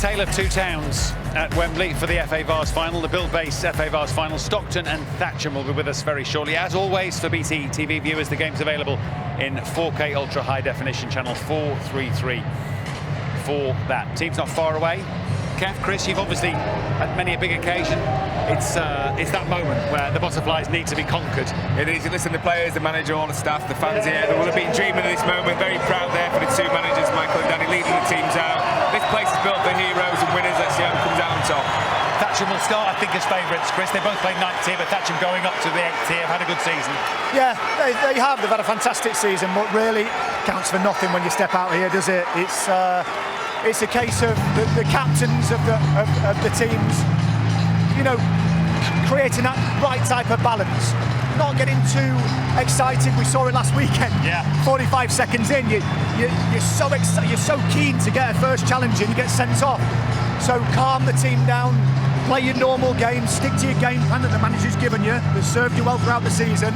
tale of two towns at Wembley for the FA Vase Final, the build-based FA Vase Final. Stockton and Thatcham will be with us very shortly. As always, for BT TV viewers, the game's available in 4K Ultra High Definition, channel 433 for that. Team's not far away. Kev, Chris, you've obviously had many a big occasion. It's that moment where the butterflies need to be conquered. It is. You listen to the players, the manager, all the staff, the fans here. They will have been dreaming of this moment. Very proud there for the two managers, Michael and Danny, leading the teams out. This place is built for heroes and winners. Let's see who comes out on top. Thatcham will start, I think, as favourites, Chris. They both played 9th tier, but Thatcham going up to the 8th tier have had a good season. Yeah, they have. They've had a fantastic season, but really counts for nothing when you step out here, does it? It's a case of the captains of the teams, you know, creating that right type of balance, not getting too excited. We saw it last weekend. Yeah. 45 seconds in, you're so excited, you're so keen to get a first challenge and you get sent off. So calm the team down, play your normal game, stick to your game plan that the manager's given you, that served you well throughout the season.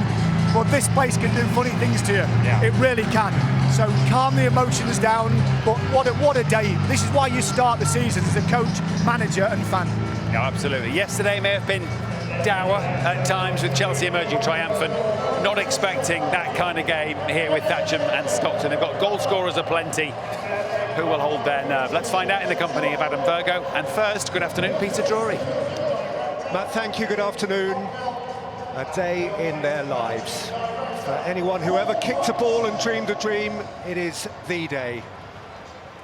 But this place can do funny things to you. Yeah. It really can. So calm the emotions down. But what a day. This is why you start the season as a coach, manager and fan. Yeah, absolutely. Yesterday may have been dour at times with Chelsea emerging triumphant. Not expecting that kind of game here with Thatcham and Stockton. They've got goal scorers aplenty. Who will hold their nerve? Let's find out in the company of Adam Virgo. And first, good afternoon, Peter Drury. Matt, thank you. Good afternoon. A day in their lives. For anyone who ever kicked a ball and dreamed a dream, it is the day.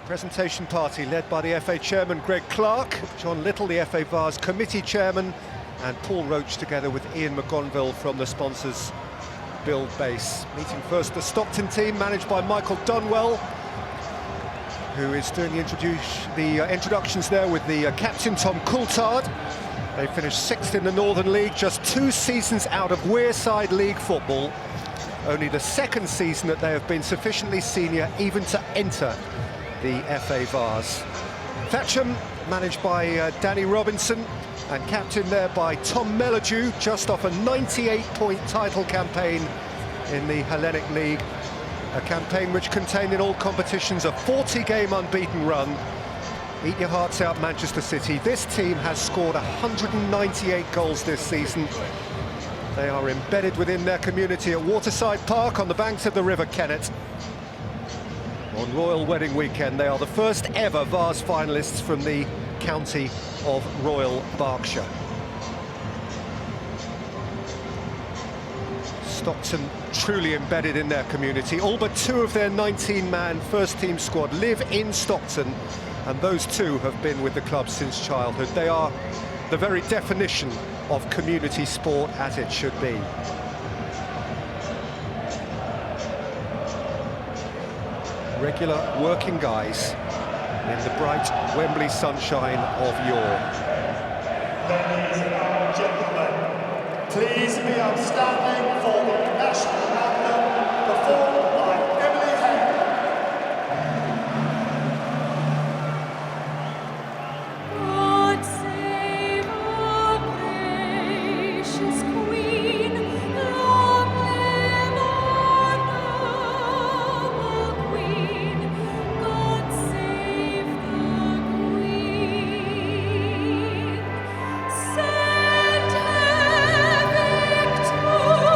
Presentation party led by the FA chairman Greg Clark, John Little, the FA Vase committee chairman, and Paul Roach together with Ian McGonville from the sponsors Build Base. Meeting first the Stockton team managed by Michael Dunwell, who is doing the introductions there with the captain Tom Coulthard. They finished 6th in the Northern League, just 2 seasons out of Wearside League football. Only the 2nd season that they have been sufficiently senior even to enter the FA Vase. Thatcham, managed by Danny Robinson, and captain there by Tom Melledew, just off a 98-point title campaign in the Hellenic League. A campaign which contained in all competitions a 40-game unbeaten run. Eat your hearts out, Manchester City. This team has scored 198 goals this season. They are embedded within their community at Waterside Park on the banks of the River Kennet. On Royal Wedding Weekend, they are the first ever Vase finalists from the county of Royal Berkshire. Stockton truly embedded in their community. All but 2 of their 19-man first-team squad live in Stockton, and those 2 have been with the club since childhood. They are the very definition of community sport as it should be. Regular working guys in the bright Wembley sunshine of yore. Ladies and gentlemen, please be outstanding for the national anthem performed by Emily Hay. God save our gracious Queen, long live our noble Queen. God save the Queen. Send her victorious,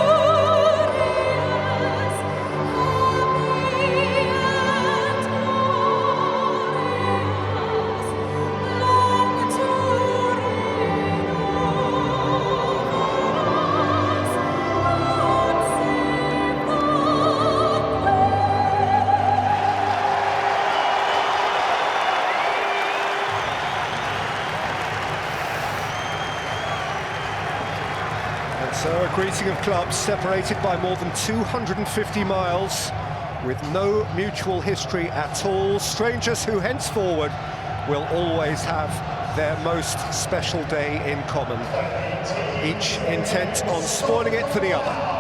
So a greeting of clubs separated by more than 250 miles, with no mutual history at all. Strangers who henceforward will always have their most special day in common, each intent on spoiling it for the other.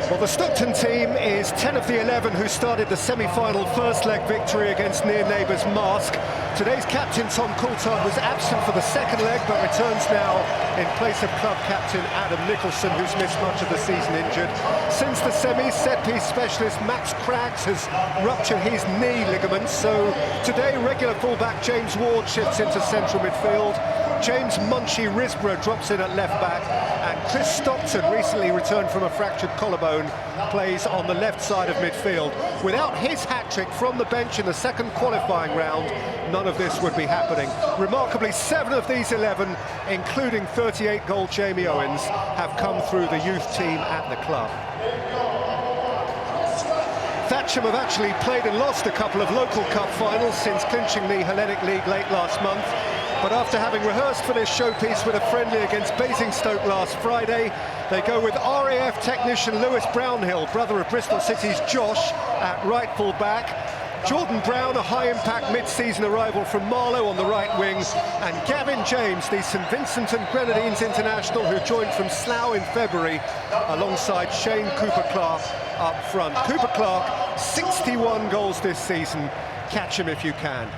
Well, the Stockton team is 10 of the 11 who started the semi-final first leg victory against near neighbours Marsk. Today's captain Tom Coulthard was absent for the second leg but returns now in place of club captain Adam Nicholson, who's missed much of the season injured. Since the semis, set-piece specialist Max Craggs has ruptured his knee ligaments, so today regular fullback James Ward shifts into central midfield. James Munchie Risborough drops in at left-back, and Chris Stockton, recently returned from a fractured collarbone, plays on the left side of midfield. Without his hat-trick from the bench in the second qualifying round, none of this would be happening. Remarkably, 7 of these 11, including 38-goal Jamie Owens, have come through the youth team at the club. Thatcham have actually played and lost a couple of local cup finals since clinching the Hellenic League late last month. But after having rehearsed for this showpiece with a friendly against Basingstoke last Friday, they go with RAF technician Lewis Brownhill, brother of Bristol City's Josh, at right full back. Jordan Brown, a high-impact mid-season arrival from Marlow, on the right wing, and Gavin James, the St Vincent and Grenadines international who joined from Slough in February, alongside Shane Cooper-Clark up front. Cooper-Clark, 61 goals this season. Catch him if you can.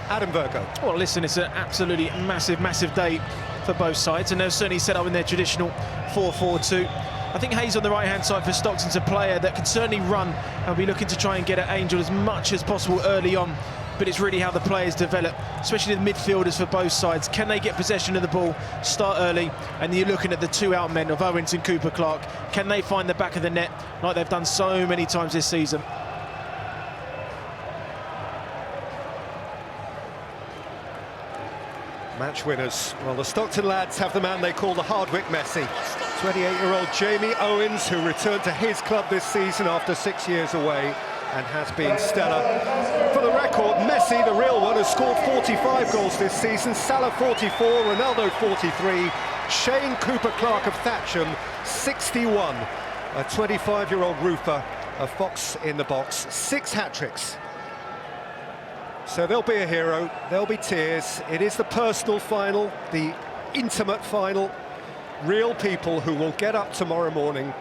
Adam Virgo. Well, listen, it's an absolutely massive day for both sides, and they're certainly set up in their traditional 4-4-2. I think Hayes on the right-hand side for Stockton's a player that can certainly run and be looking to try and get at Angel as much as possible early on, but it's really how the players develop, especially the midfielders for both sides. Can they get possession of the ball, start early, and you're looking at the two out men of Owens and Cooper-Clark. Can they find the back of the net like they've done so many times this season? Match winners. Well, the Stockton lads have the man they call the Hardwick Messi. 28-year-old Jamie Owens, who returned to his club this season after 6 years away and has been stellar. For the record, Messi, the real one, has scored 45 goals this season. Salah 44, Ronaldo 43, Shane Cooper-Clark of Thatcham 61. A 25-year-old roofer, a fox in the box, 6 hat-tricks. So there'll be a hero, there'll be tears. It is the personal final, the intimate final. Real people who will get up tomorrow morning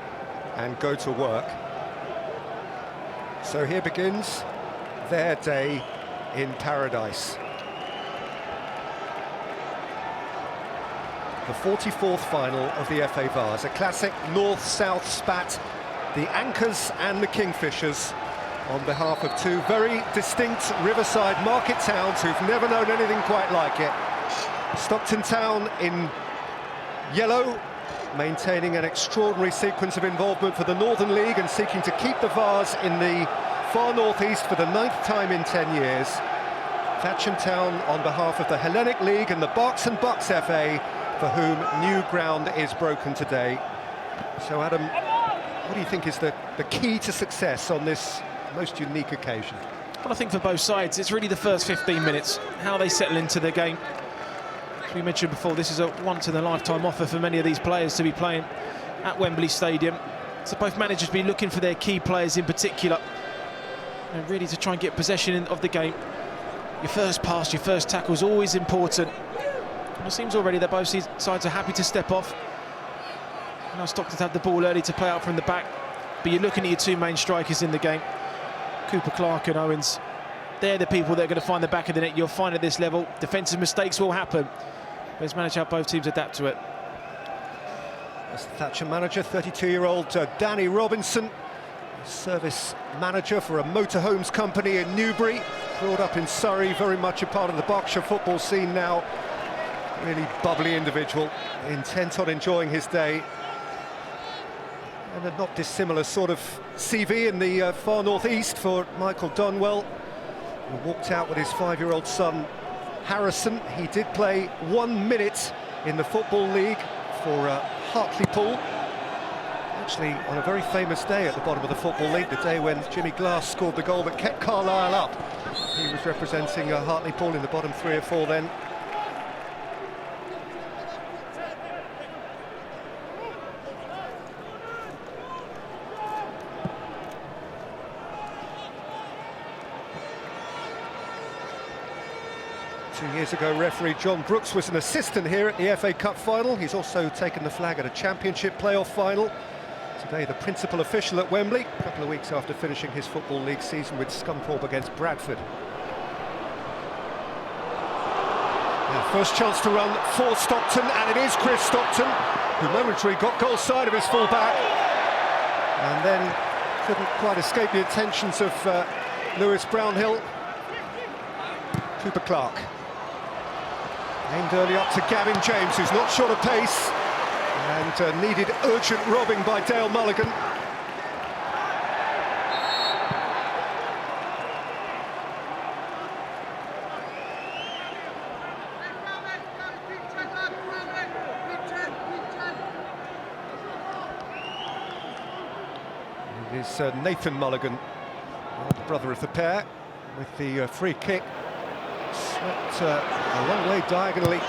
and go to work. So here begins their day in paradise. The 44th final of the FA Vase, a classic north-south spat. The Anchors and the Kingfishers, on behalf of two very distinct riverside market towns who've never known anything quite like it. Stockton Town in yellow, maintaining an extraordinary sequence of involvement for the Northern League and seeking to keep the Vase in the far northeast for the 9th time in 10 years. Thatcham Town on behalf of the Hellenic League and the Berks and Bucks FA, for whom new ground is broken today. So Adam, what do you think is the key to success on this most unique occasion? Well, I think for both sides, it's really the first 15 minutes, how they settle into the game. As we mentioned before, this is a once-in-a-lifetime offer for many of these players to be playing at Wembley Stadium. So both managers be looking for their key players in particular, and really to try and get possession of the game. Your first pass, your first tackle is always important. And it seems already that both sides are happy to step off. Now Stockton had the ball early to play out from the back, but you're looking at your two main strikers in the game, Cooper-Clark and Owens. They're the people that are going to find the back of the net. You'll find at this level, defensive mistakes will happen. But it's managed how both teams adapt to it. That's the Thatcham manager, 32-year-old Danny Robinson, service manager for a motorhomes company in Newbury, brought up in Surrey, very much a part of the Berkshire football scene now. Really bubbly individual, intent on enjoying his day. And a not dissimilar sort of CV in the far northeast for Michael Dunwell, who walked out with his 5-year-old son Harrison. He did play 1 minute in the Football League for Hartlepool, actually on a very famous day at the bottom of the Football League, the day when Jimmy Glass scored the goal that kept Carlisle up. He was representing Hartlepool in the bottom 3 or 4 then. Years ago, referee John Brooks was an assistant here at the FA Cup final. He's also taken the flag at a championship playoff final. Today the principal official at Wembley, a couple of weeks after finishing his Football League season with Scunthorpe against Bradford. Now, first chance to run for Stockton, and it is Chris Stockton, who momentarily got goal side of his full-back, and then couldn't quite escape the attentions of Lewis Brownhill. Cooper Clark. Aimed early up to Gavin James, who's not short of pace, and needed urgent robbing by Dale Mulligan. It is Nathan Mulligan, the brother of the pair, with the free kick. Swept a long way diagonally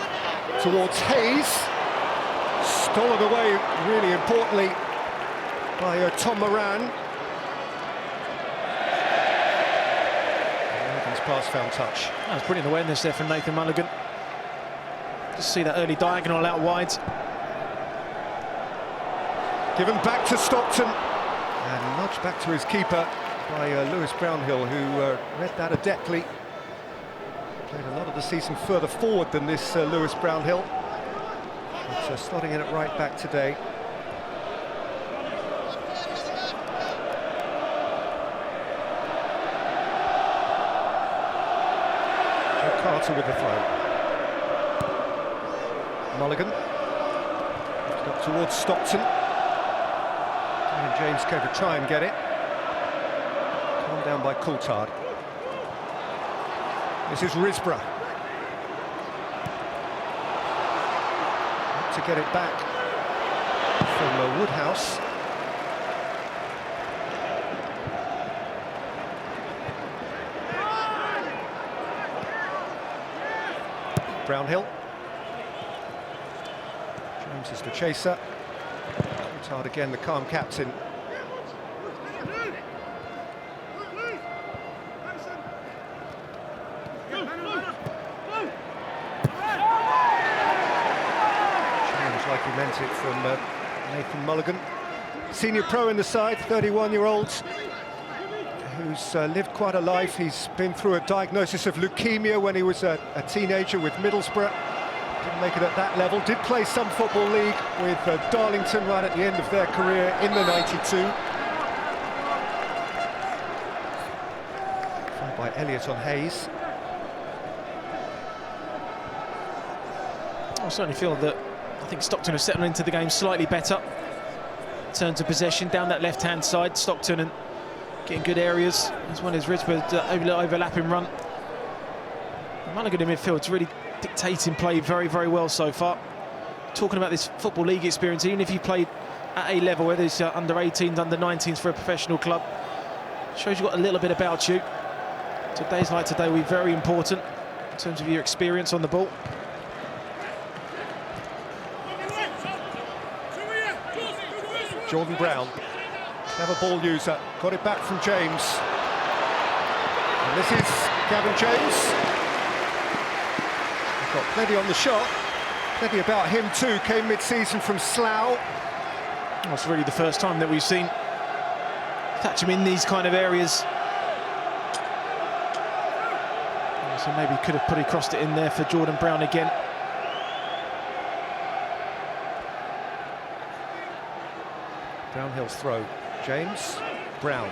towards Hayes. Stolen away, really importantly, by Tom Moran. Mulligan's pass found touch. That was brilliant awareness there from Nathan Mulligan. Just see that early diagonal out wide. Given back to Stockton, and nudged back to his keeper by Lewis Brownhill, who read that adeptly. Played a lot of the season further forward than this Lewis Brownhill. But slotting in at right back today. Joe Carter with the throw. Mulligan. Up towards Stockton. And James came to try and get it. Calmed down by Coulthard. This is Risborough. To get it back from Woodhouse. Brownhill. James is the chaser. Coulthard again, the calm captain. Like he meant it from Nathan Mulligan. Senior pro in the side, 31-year-old, who's lived quite a life. He's been through a diagnosis of leukemia when he was a teenager with Middlesbrough. Didn't make it at that level. Did play some Football League with Darlington right at the end of their career in the 92. Followed by Elliott on Hayes. I certainly feel that I think Stockton have settled into the game slightly better. Turn to possession down that left-hand side. Stockton and getting good areas, as well as Risborough overlapping run. Mulligan in midfield's really dictating play very, very well so far. Talking about this Football League experience, even if you played at a level, whether it's under 18s, under 19s for a professional club, shows you've got a little bit about you. Days like today will be very important in terms of your experience on the ball. Jordan Brown, clever ball user, got it back from James. And this is Gavin James. He's got plenty on the shot, plenty about him too, came mid-season from Slough. Well, it's really the first time that we've seen Thatcham in these kind of areas. So maybe could have probably crossed it in there for Jordan Brown again. Brownhill's throw. James, Brown.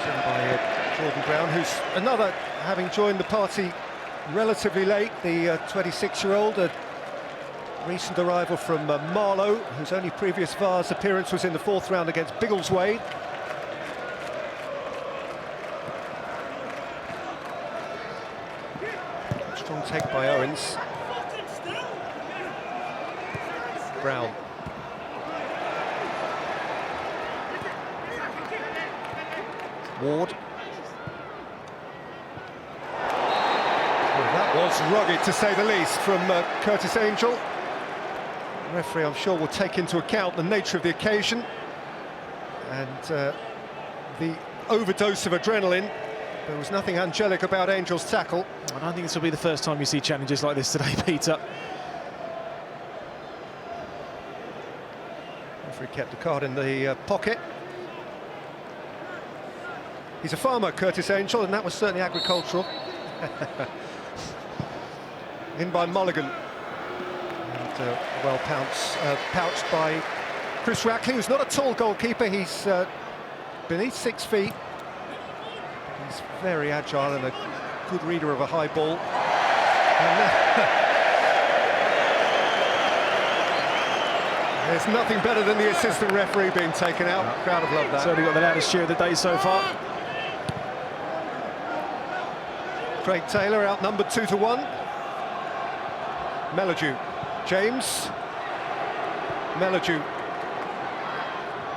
Sent by Jordan Brown, who's another, having joined the party relatively late, the 26-year-old, a recent arrival from Marlow, whose only previous Vase appearance was in the 4th round against Biggleswade. Strong take by Owens. Brown. Ward. Well, that was rugged, to say the least, from Curtis Angel. The referee, I'm sure, will take into account the nature of the occasion and the overdose of adrenaline. There was nothing angelic about Angel's tackle. I don't think this will be the first time you see challenges like this today, Peter. Referee kept the card in the pocket. He's a farmer, Curtis Angel, and that was certainly agricultural. In by Mulligan. And well pouched by Chris Rackley, who's not a tall goalkeeper. He's beneath 6 feet. He's very agile and a good reader of a high ball. There's nothing better than the assistant referee being taken out. The crowd have loved that. Certainly got the loudest cheer of the day so far. Craig Taylor outnumbered 2-1. Melledew, James. Melledew.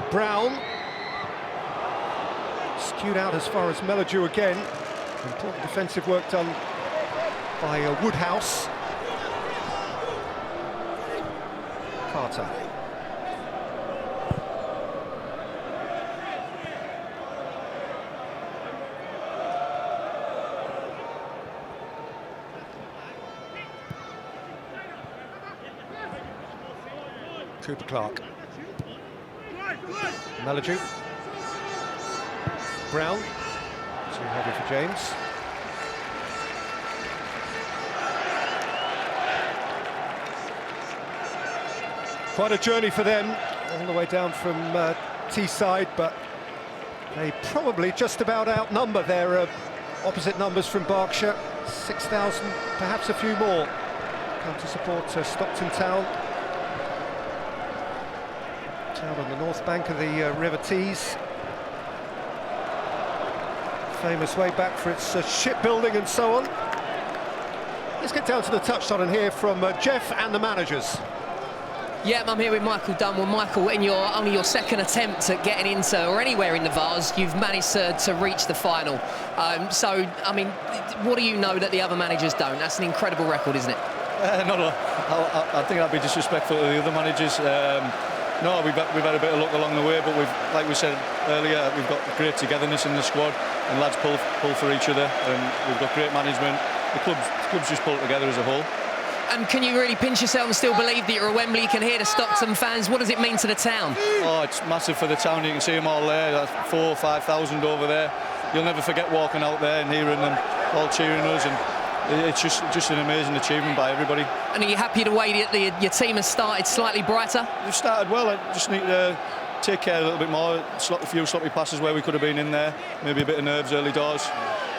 Brown. Skewed out as far as Melledew again. Important defensive work done by Woodhouse. Carter. Cooper Clark. Melledew. Brown. Too heavy for James. Quite a journey for them, all the way down from Teesside, but they probably just about outnumber their opposite numbers from Berkshire. 6,000, perhaps a few more, come to support Stockton Town. Town on the north bank of the River Tees. Famous way back for its shipbuilding and so on. Let's get down to the touchline and hear from Jeff and the managers. Yeah, I'm here with Michael Dunn. Well, Michael, in only your second attempt at getting into or anywhere in the Vase, you've managed to reach the final. So, I mean, what do you know that the other managers don't? That's an incredible record, isn't it? I think I'd be disrespectful to the other managers. No, we've had a bit of luck along the way, but like we said earlier, we've got great togetherness in the squad, and lads pull for each other, and we've got great management. The club's just pulled together as a whole. And can you really pinch yourself and still believe that you're at Wembley? You can hear the Stockton fans. What does it mean to the town? Oh, it's massive for the town. You can see them all there. That's 4,000 or 5,000 over there. You'll never forget walking out there and hearing them all cheering us, and it's just an amazing achievement by everybody. And are you happy the way that your team has started slightly brighter? We've started well. I just need to take care a little bit more. A few sloppy passes where we could have been in there. Maybe a bit of nerves early doors.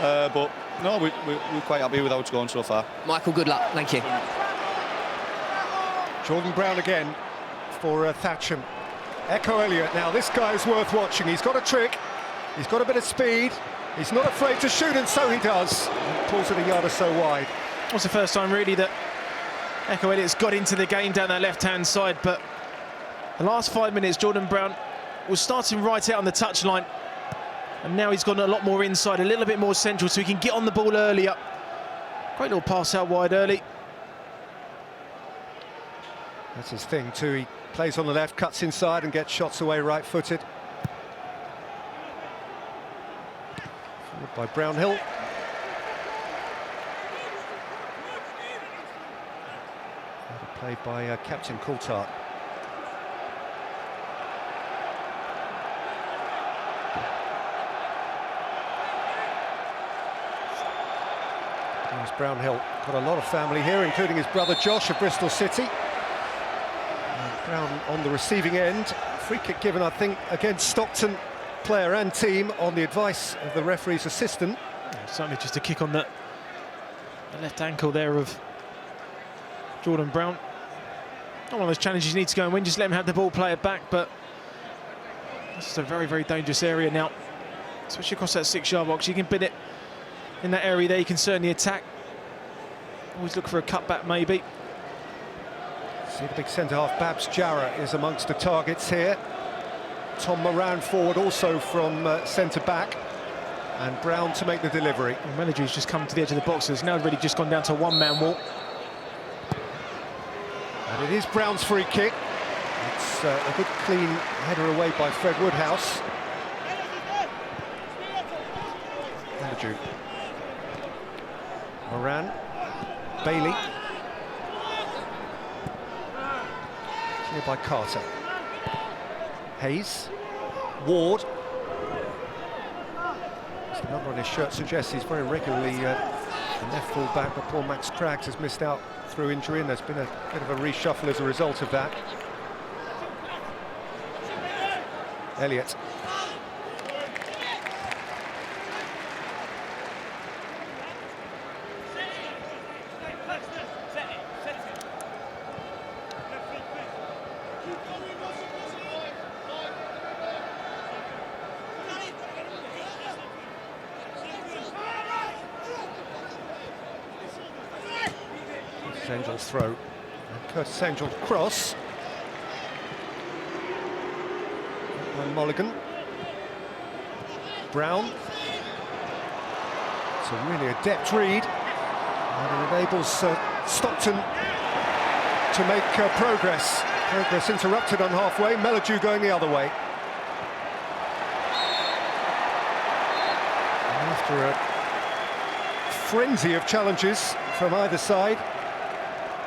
But no, we're quite happy with how it's gone so far. Michael, good luck. Thank you. Jordan Brown again for Thatcham. Echo Elliott now. This guy's worth watching. He's got a trick. He's got a bit of speed. He's not afraid to shoot, and so he does. He pulls it a yard or so wide. It was the first time really that Echo Elliott's got into the game down that left-hand side, but the last 5 minutes, Jordan Brown was starting right out on the touchline, and now he's gone a lot more inside, a little bit more central, so he can get on the ball earlier. Great little pass out wide early. That's his thing too. He plays on the left, cuts inside and gets shots away right-footed. Forward by Brownhill. Played by Captain Coulthard. There's Brownhill. Got a lot of family here, including his brother Josh of Bristol City. Brown on the receiving end. Free kick given, I think, against Stockton player and team on the advice of the referee's assistant. Certainly just a kick on the left ankle there of Jordan Brown. Not one of those challenges you need to go and win, just let him have the ball, play it back, but this is a very, very dangerous area now, especially across that 6-yard box. You can bin it in that area there, you can certainly attack. Always look for a cutback maybe. See the big centre-half, Babs Jarrah, is amongst the targets here. Tom Moran forward also from centre-back, and Brown to make the delivery. Well, Melledew's just come to the edge of the box, so it's now really just gone down to a one-man walk. And it is Brown's free kick. It's a good clean header away by Fred Woodhouse. Melledew. Moran. Bailey. Here by Carter. Hayes, Ward. As the number on his shirt suggests, he's very regularly the left full back, but poor Max Craggs has missed out through injury, and there's been a bit of a reshuffle as a result of that. Elliott. Angel's throw, and Curtis Angel cross by Mulligan. Brown, it's a really adept read, and it enables Stockton to make progress. Progress interrupted on halfway, Melledew going the other way. And after a frenzy of challenges from either side,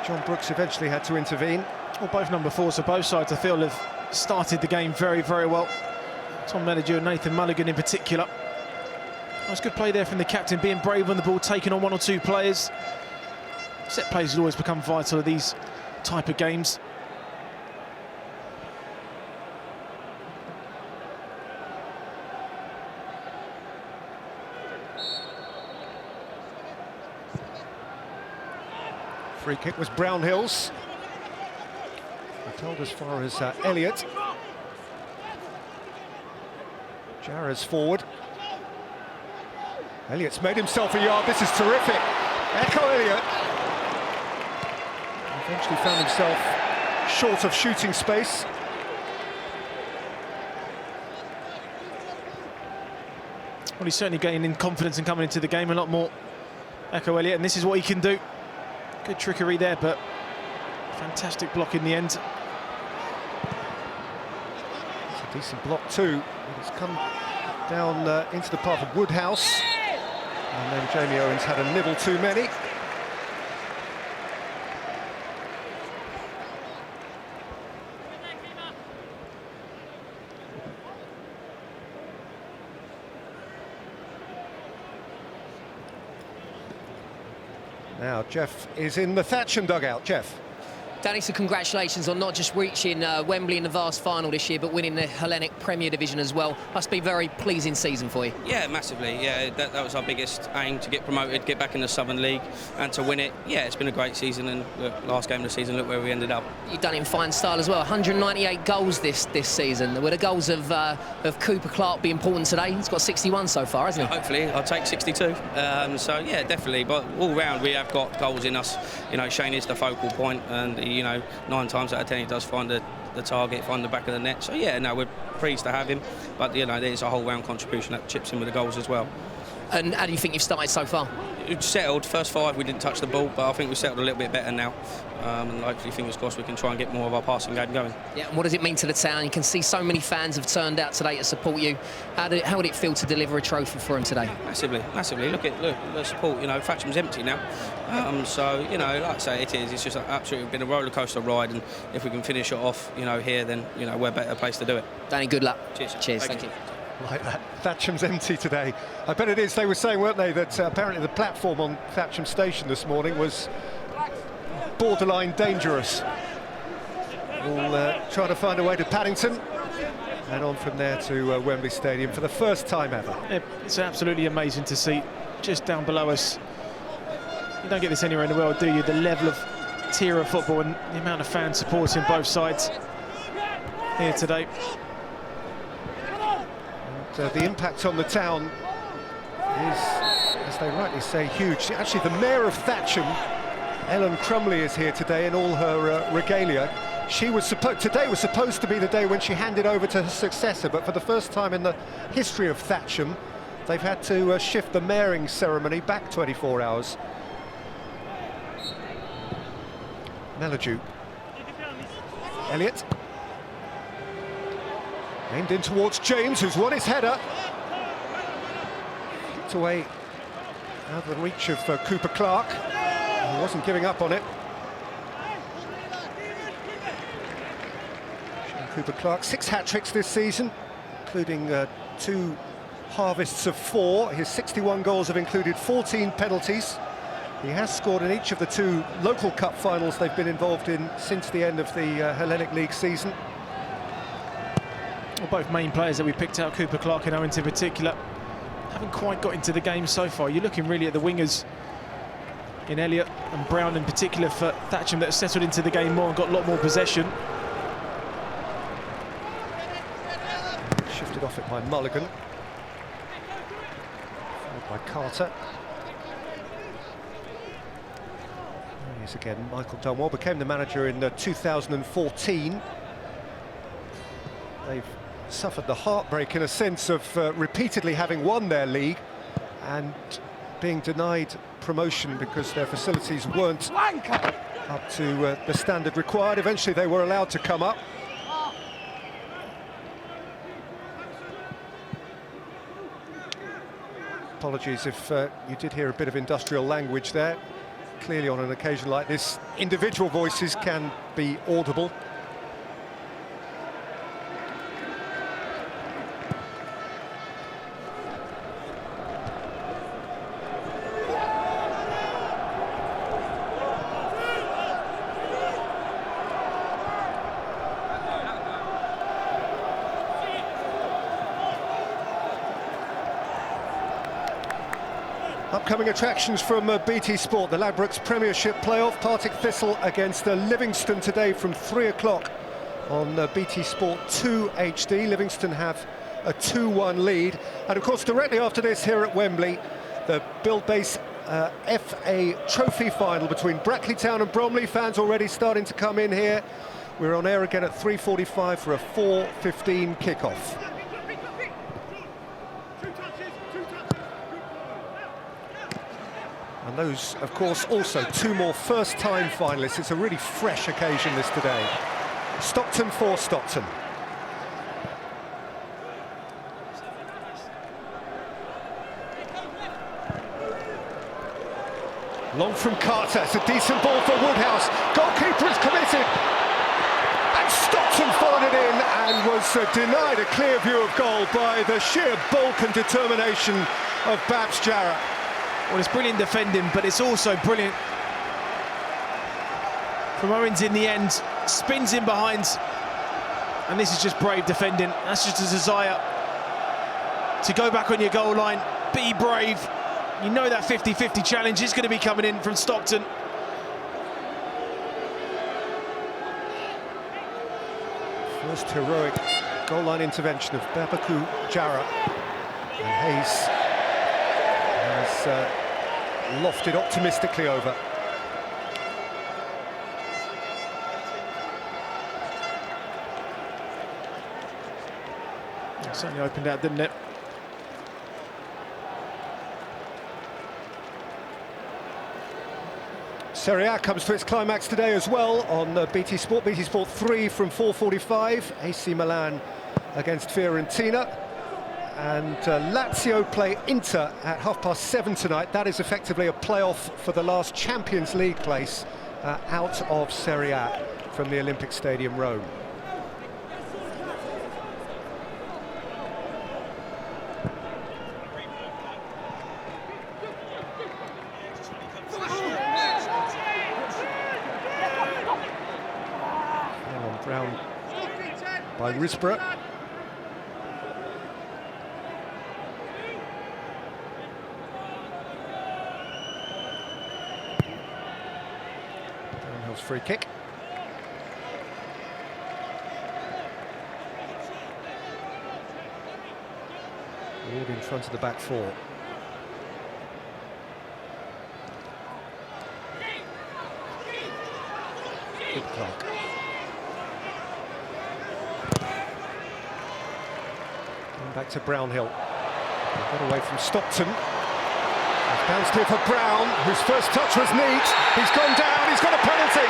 John Brooks eventually had to intervene. Well, both number fours, so both sides I feel have started the game very, very well. Tom Melledew and Nathan Mulligan in particular. Nice good play there from the captain, being brave on the ball, taking on one or two players. Set plays will always become vital in these type of games. Free kick was Brownhill's. We're told as far as Elliott. Jarrah's forward. Elliott's made himself a yard. This is terrific. Echo Elliott. Eventually found himself short of shooting space. Well, he's certainly gaining confidence and coming into the game a lot more. Echo Elliott, and this is what he can do. Good trickery there, but fantastic block in the end. It's a decent block too. It's come down into the path of Woodhouse, and then Jamie Owens had a nibble too many. Now Jeff is in the Thatcham dugout. Jeff. Danny, so congratulations on not just reaching Wembley in the Vase Final this year, but winning the Hellenic Premier Division as well. Must be a very pleasing season for you. Yeah, massively. Yeah, that was our biggest aim, to get promoted, get back in the Southern League, and to win it. Yeah, it's been a great season, and look, last game of the season, look where we ended up. You've done it in fine style as well. 198 goals this season. Were the goals of Cooper Clark be important today? He's got 61 so far, hasn't he? Hopefully, I'll take 62. So yeah, definitely. But all round, we have got goals in us. You know, Shane is the focal point, and you know, 9 times out of 10 he does find the target, find the back of the net. So yeah, no, we're pleased to have him. But you know, there's a whole round contribution that chips in with the goals as well. And how do you think you've started so far? It's settled. First 5 we didn't touch the ball, but I think we settled a little bit better now. And hopefully, fingers crossed, we can try and get more of our passing game going. Yeah, and what does it mean to the town? You can see so many fans have turned out today to support you. How would it feel to deliver a trophy for them today? Massively, massively. Look, the support. You know, Thatcham's empty now. So you know, like I say, it's just absolutely been a roller coaster ride. And if we can finish it off, you know, here, then you know, we're a better place to do it. Danny, good luck. Cheers. Thank you. Like that. Thatcham's empty today. I bet it is. They were saying, weren't they, that apparently the platform on Thatcham Station this morning was borderline dangerous. We'll try to find a way to Paddington and on from there to Wembley Stadium for the first time ever. Yeah, it's absolutely amazing to see just down below us. You don't get this anywhere in the world, do you? The level of tier of football and the amount of fans supporting both sides here today. The impact on the town is, as they rightly say, huge. Actually, the Mayor of Thatcham, Ellen Crumley, is here today in all her regalia. Today was supposed to be the day when she handed over to her successor, but for the first time in the history of Thatcham, they've had to shift the mairing ceremony back 24 hours. Melledew. Elliott. Aimed in towards James, who's won his header. Kicked away out of the reach of Cooper Clark. He wasn't giving up on it. Cooper Clarke, 6 hat-tricks this season, including 2 harvests of 4. His 61 goals have included 14 penalties. He has scored in each of the 2 local cup finals they've been involved in since the end of the Hellenic League season. Well, both main players that we picked out, Cooper Clarke and Owens in particular, haven't quite got into the game so far. You're looking really at the wingers in Elliott and Brown in particular for Thatcham that have settled into the game more and got a lot more possession. Shifted off it by Mulligan. Followed by Carter. Here's again Michael Dunwell, became the manager in 2014. They've suffered the heartbreak in a sense of repeatedly having won their league and being denied promotion because their facilities weren't up to the standard required. Eventually they were allowed to come up. Apologies if you did hear a bit of industrial language there. Clearly on an occasion like this, individual voices can be audible. Upcoming attractions from BT Sport, the Ladbrokes Premiership playoff, Partick Thistle against Livingston today from 3 o'clock on BT Sport 2 HD. Livingston have a 2-1 lead. And of course, directly after this here at Wembley, the Build Base FA Trophy Final between Brackley Town and Bromley. Fans already starting to come in here. We're on air again at 3:45 for a 4:15 kickoff. And those, of course, also 2 more first-time finalists. It's a really fresh occasion this today. Stockton for Stockton. Long from Carter, it's a decent ball for Woodhouse. Goalkeeper is committed. And Stockton followed it in and was denied a clear view of goal by the sheer bulk and determination of Babs Jarrett. Well, it's brilliant defending, but it's also brilliant from Owens in the end. Spins in behind, and this is just brave defending. That's just a desire to go back on your goal line, be brave. You know that 50-50 challenge is going to be coming in from Stockton. First heroic goal line intervention of Babaku Jarrett. And Hayes has lofted optimistically over. It certainly opened out, didn't it? Serie A comes to its climax today as well on BT Sport. BT Sport 3 from 4:45. AC Milan against Fiorentina. And Lazio play Inter at 7:30 tonight. That is effectively a playoff for the last Champions League place out of Serie A from the Olympic Stadium, Rome. Brown by Risborough. Downhill's free kick. Ward in front of the back 4. Good Clarke. Back to Brownhill. Got away from Stockton. Bounced clear for Brown, whose first touch was neat. He's gone down, he's got a penalty.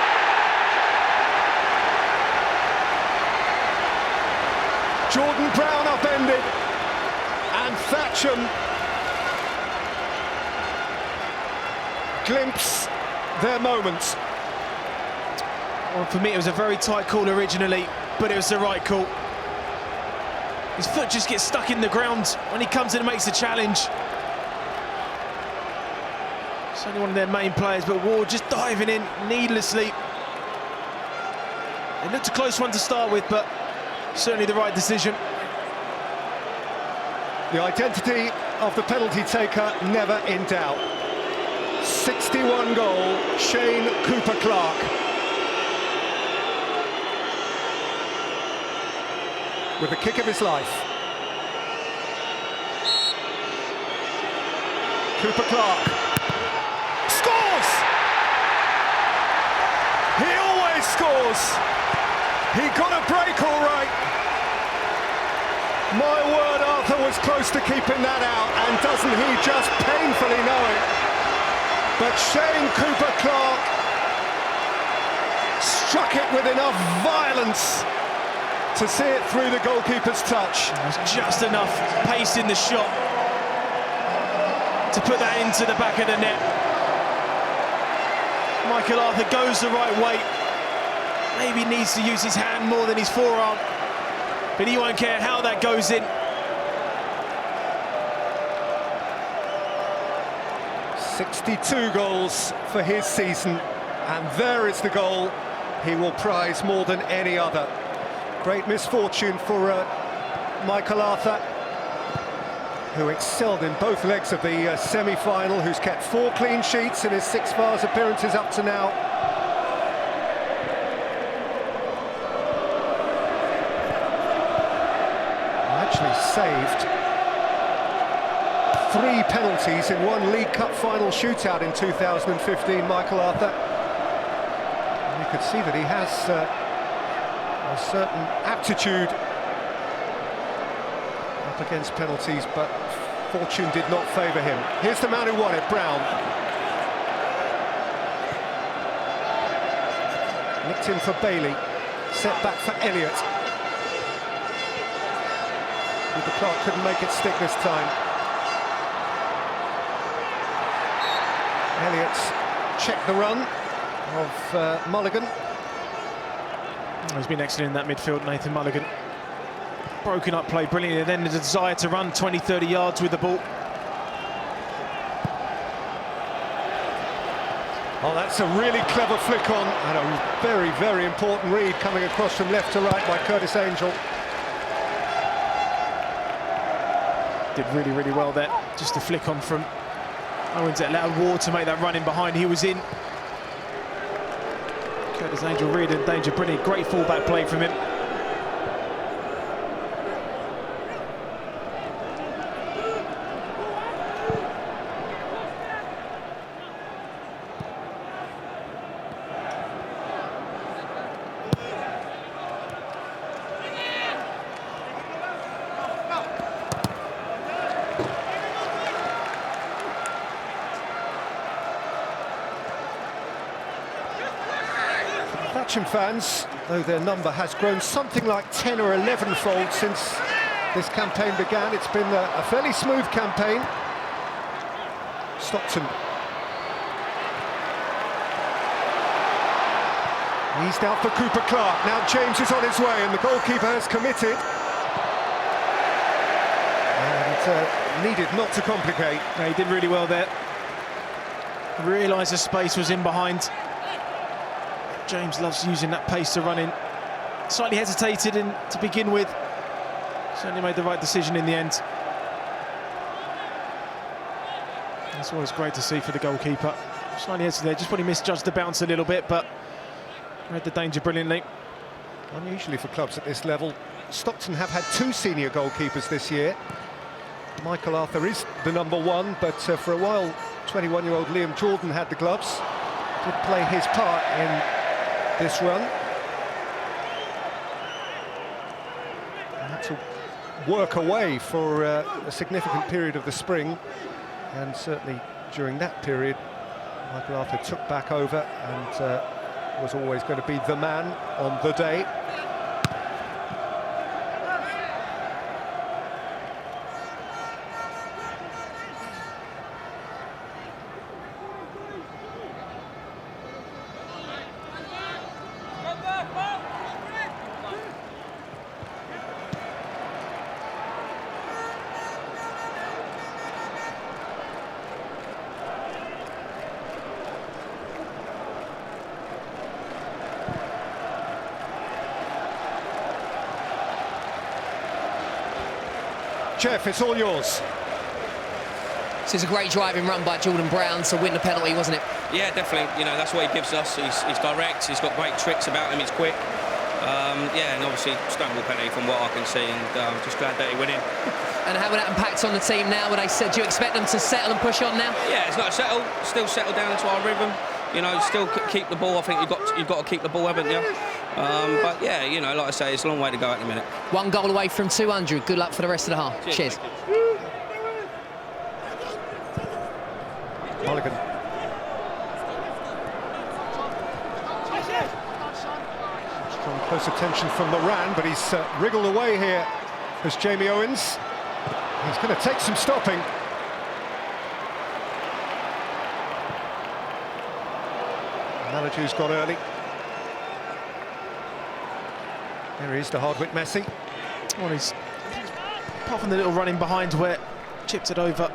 Jordan Brown upended. And Thatcham glimpse their moments. Well, for me, it was a very tight call originally. but it was the right call. His foot just gets stuck in the ground when he comes in and makes the challenge. It's only one of their main players, but Ward just diving in needlessly. It looked a close one to start with, but certainly the right decision. The identity of the penalty taker never in doubt. 61 goal, Shane Cooper-Clark. With the kick of his life. Cooper-Clark scores! He always scores! He got a break all right. My word, Arthur was close to keeping that out, and doesn't he just painfully know it? But Shane Cooper-Clark struck it with enough violence to see it through the goalkeeper's touch. There's just enough pace in the shot to put that into the back of the net. Michael Arthur goes the right way. Maybe needs to use his hand more than his forearm, but he won't care how that goes in. 62 goals for his season, and there is the goal he will prize more than any other. Great misfortune for Michael Arthur, who excelled in both legs of the semi-final, who's kept 4 clean sheets in his 6 Vase appearances up to now. Actually saved 3 penalties in 1 League Cup final shootout in 2015, Michael Arthur. And you could see that he has a certain aptitude up against penalties, but fortune did not favour him. Here's the man who won it, Brown. Nicked in for Bailey, set back for Elliott. Cooper-Clark couldn't make it stick this time. Elliott's checked the run of Mulligan. He's been excellent in that midfield, Nathan Mulligan. Broken up play brilliantly, and then the desire to run 20-30 yards with the ball. Oh, that's a really clever flick on, and a very, very important read coming across from left to right by Curtis Angel. Did really, really well there. Just a flick on from Owens that allowed Ward to make that run in behind. He was in. Curtis Angel really in danger. Brilliant, great fullback play from him. Thatcham fans, though their number has grown something like 10 or 11-fold since this campaign began, it's been a fairly smooth campaign. Stockton. He's down for Cooper-Clark. Now James is on his way, and the goalkeeper has committed. And needed not to complicate. Yeah, he did really well there. Realised the space was in behind. James loves using that pace to run in. Slightly hesitated in to begin with. Certainly made the right decision in the end. That's always great to see for the goalkeeper. Slightly hesitated, just probably misjudged the bounce a little bit, but read the danger brilliantly. Unusually for clubs at this level, Stockton have had 2 senior goalkeepers this year. Michael Arthur is the #1, but for a while, 21-year-old Liam Jordan had the gloves. Did play his part in this run. And had to work away for a significant period of the spring, and certainly during that period, Michael Arthur took back over and was always going to be the man on the day. Jeff, it's all yours. This is a great driving run by Jordan Brown to win the penalty, wasn't it? Yeah, definitely. You know, that's what he gives us. He's direct. He's got great tricks about him. He's quick. Yeah, and obviously stonewall penalty from what I can see, and I'm just glad that he went in. And how will that impact on the team now? Would they said, do you expect them to settle and push on now? Yeah, it's not settle. Still settle down into our rhythm. You know, still keep the ball. I think you've got to keep the ball, haven't you? But yeah, you know, like I say, it's a long way to go at the minute. 1 goal away from 200. Good luck for the rest of the half. Cheers. Mulligan. Strong close attention from Moran, but he's wriggled away here as Jamie Owens. He's going to take some stopping. Malaju's gone early. There he is, the Hardwick Messi. Well, he's apart from the little running behind where chipped it over.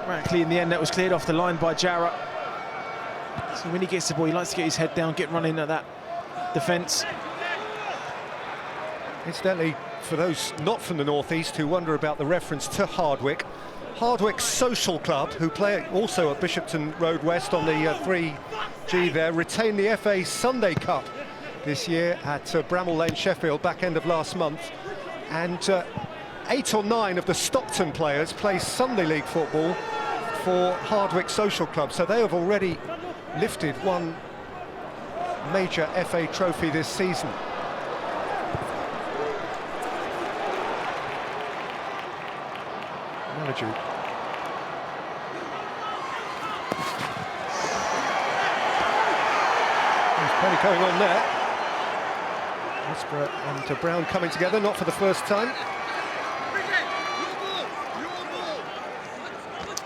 Radically, in the end, that was cleared off the line by Jarrah. So when he gets the ball, he likes to get his head down, get running at that defence. Incidentally, for those not from the northeast who wonder about the reference to Hardwick, Hardwick Social Club, who play also at Bishopton Road West on the 3G there, retained the FA Sunday Cup this year at Bramall Lane, Sheffield, back end of last month. And 8 or 9 of the Stockton players play Sunday League football for Hardwick Social Club, so they have already lifted one major FA trophy this season. Malaju. There's plenty going on there. Westbrook and Brown coming together, not for the first time.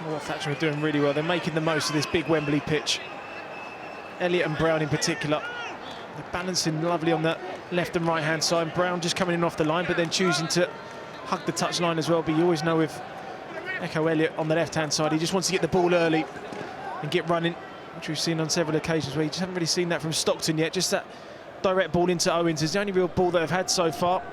Well, Thatcham are doing really well. They're making the most of this big Wembley pitch. Elliott and Brown in particular. They're balancing lovely on the left and right hand side. Brown just coming in off the line, but then choosing to hug the touch line as well. But you always know with Echo Elliott on the left hand side, he just wants to get the ball early and get running, which we've seen on several occasions where you just haven't really seen that from Stockton yet. Just that direct ball into Owens is the only real ball that they've had so far.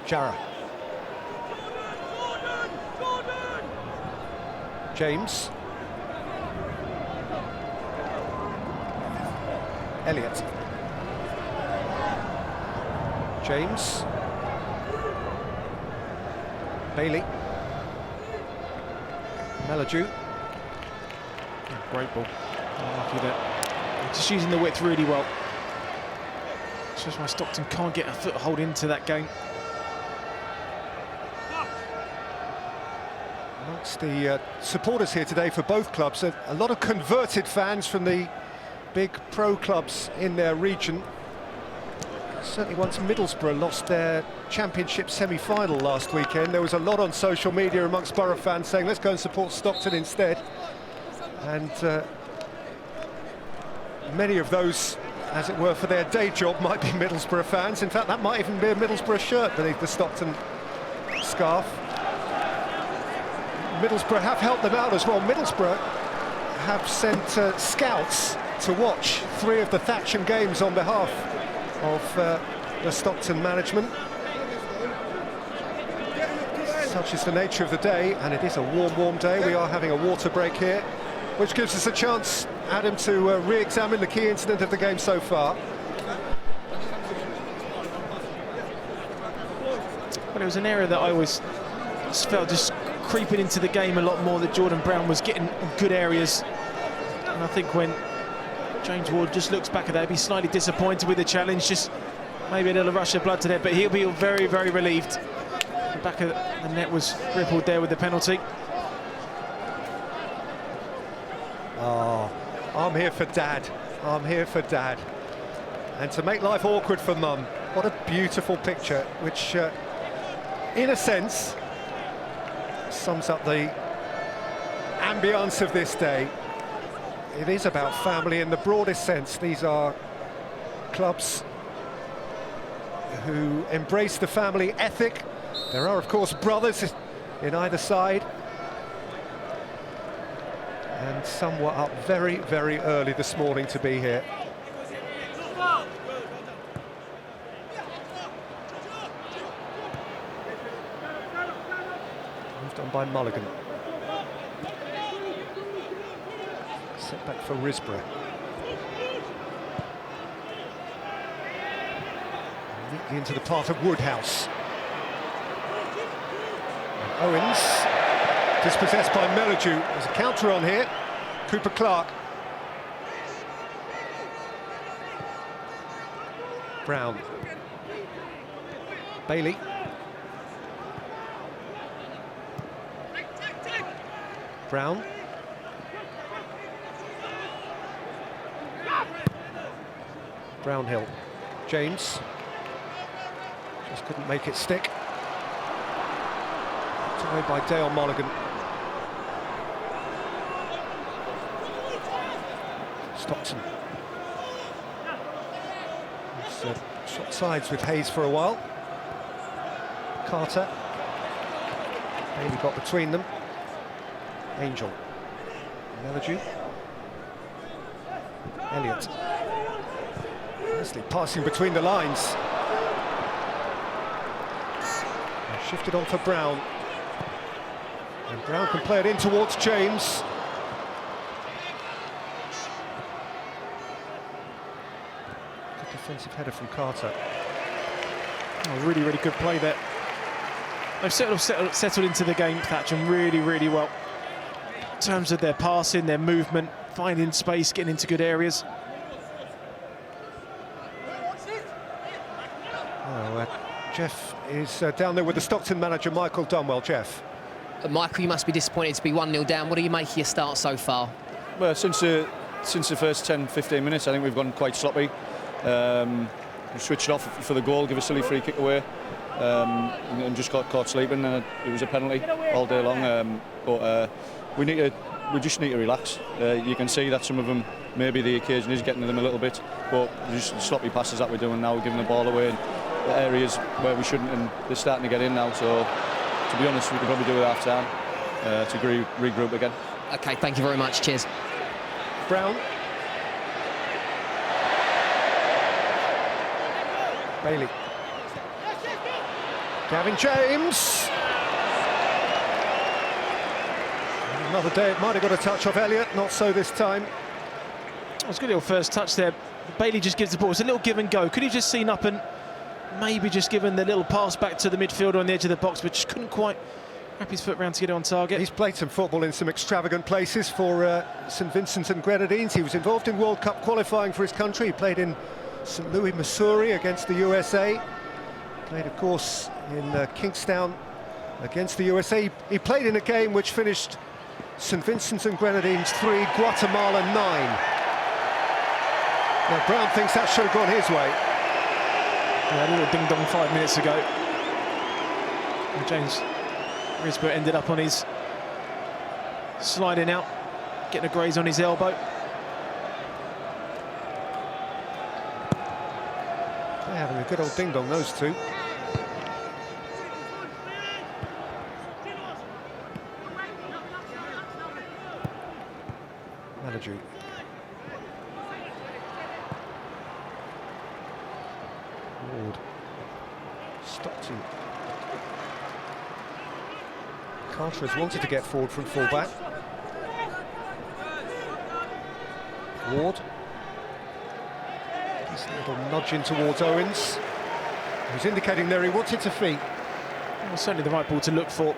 Jarrah. James. Elliott. James. Bailey. Malaju. Great ball. Lucky that. Just using the width really well. It's just why Stockton can't get a foothold into that game. Amongst the supporters here today for both clubs, a lot of converted fans from the big pro clubs in their region. Certainly once Middlesbrough lost their championship semi-final last weekend, there was a lot on social media amongst Borough fans saying let's go and support Stockton instead. And many of those, as it were, for their day job might be Middlesbrough fans. In fact, that might even be a Middlesbrough shirt beneath the Stockton scarf. Middlesbrough have helped them out as well. Middlesbrough have sent scouts to watch 3 of the Thatcham games on behalf of the Stockton management. Such is the nature of the day, and it is a warm day. We are having a water break here, which gives us a chance, Adam, to re-examine the key incident of the game so far. Well, it was an area that I always felt just creeping into the game a lot more, that Jordan Brown was getting good areas. And I think when James Ward just looks back at that, he'll be slightly disappointed with the challenge, just maybe a little rush of blood to there, but he'll be very, very relieved. The back of the net was rippled there with the penalty. Oh, I'm here for Dad. I'm here for Dad. And to make life awkward for Mum. What a beautiful picture, which, in a sense, sums up the ambience of this day. It is about family in the broadest sense. These are clubs who embrace the family ethic. There are, of course, brothers in either side. And some were up very, very early this morning to be here. Moved on by Mulligan. Set back for Risborough. Neatly into the path of Woodhouse. And Owens, dispossessed by Melledew. There's a counter on here. Cooper Clark. Brown. Bailey. Brown. Brownhill. James. Just couldn't make it stick. Put away by Dale Mulligan. Stockton. He's shot sides with Hayes for a while. Carter. Bailey got between them. Angel. Melledew. Elliott. Nicely passing between the lines. And shifted on for Brown. And Brown can play it in towards James. Good defensive header from Carter. Oh, really, really good play there. They've settled into the game, Thatcham, really, really well. In terms of their passing, their movement, finding space, getting into good areas. Jeff is down there with the Stockton manager, Michael Dunwell. Jeff. Michael, you must be disappointed to be 1-0 down. What do you make of your start so far? Well, since the first 10-15 minutes, I think we've gone quite sloppy. We switched off for the goal, give a silly free kick away, and just got caught sleeping, and it was a penalty all day long. But we just need to relax. You can see that some of them, maybe the occasion is getting to them a little bit, but just sloppy passes that we're doing now, giving the ball away in the areas where we shouldn't, and they're starting to get in now. So, to be honest, we could probably do it half time to regroup again. Okay, thank you very much. Cheers. Brown. Bailey. Gavin James. Another day, it might have got a touch off Elliott, not so this time. It was a good little first touch there. Bailey just gives the ball. It's a little give and go. Could he just seen up and maybe just given the little pass back to the midfielder on the edge of the box, but just couldn't quite wrap his foot round to get it on target. He's played some football in some extravagant places for St Vincent and Grenadines. He was involved in World Cup qualifying for his country. He played in St Louis, Missouri against the USA. Played, of course, in Kingstown against the USA. He played in a game which finished St Vincent and Grenadines 3, Guatemala 9. Now, Brown thinks that should have gone his way. Yeah, a little ding-dong 5 minutes ago. And James Risborough ended up on his sliding out, getting a graze on his elbow. They're having a good old ding-dong, those two. Melledew. Ward. Stockton. Carter has wanted to get forward from full-back. Ward. Just a little nudge in towards Owens. He's indicating there he wants it to feet. Well, certainly the right ball to look for.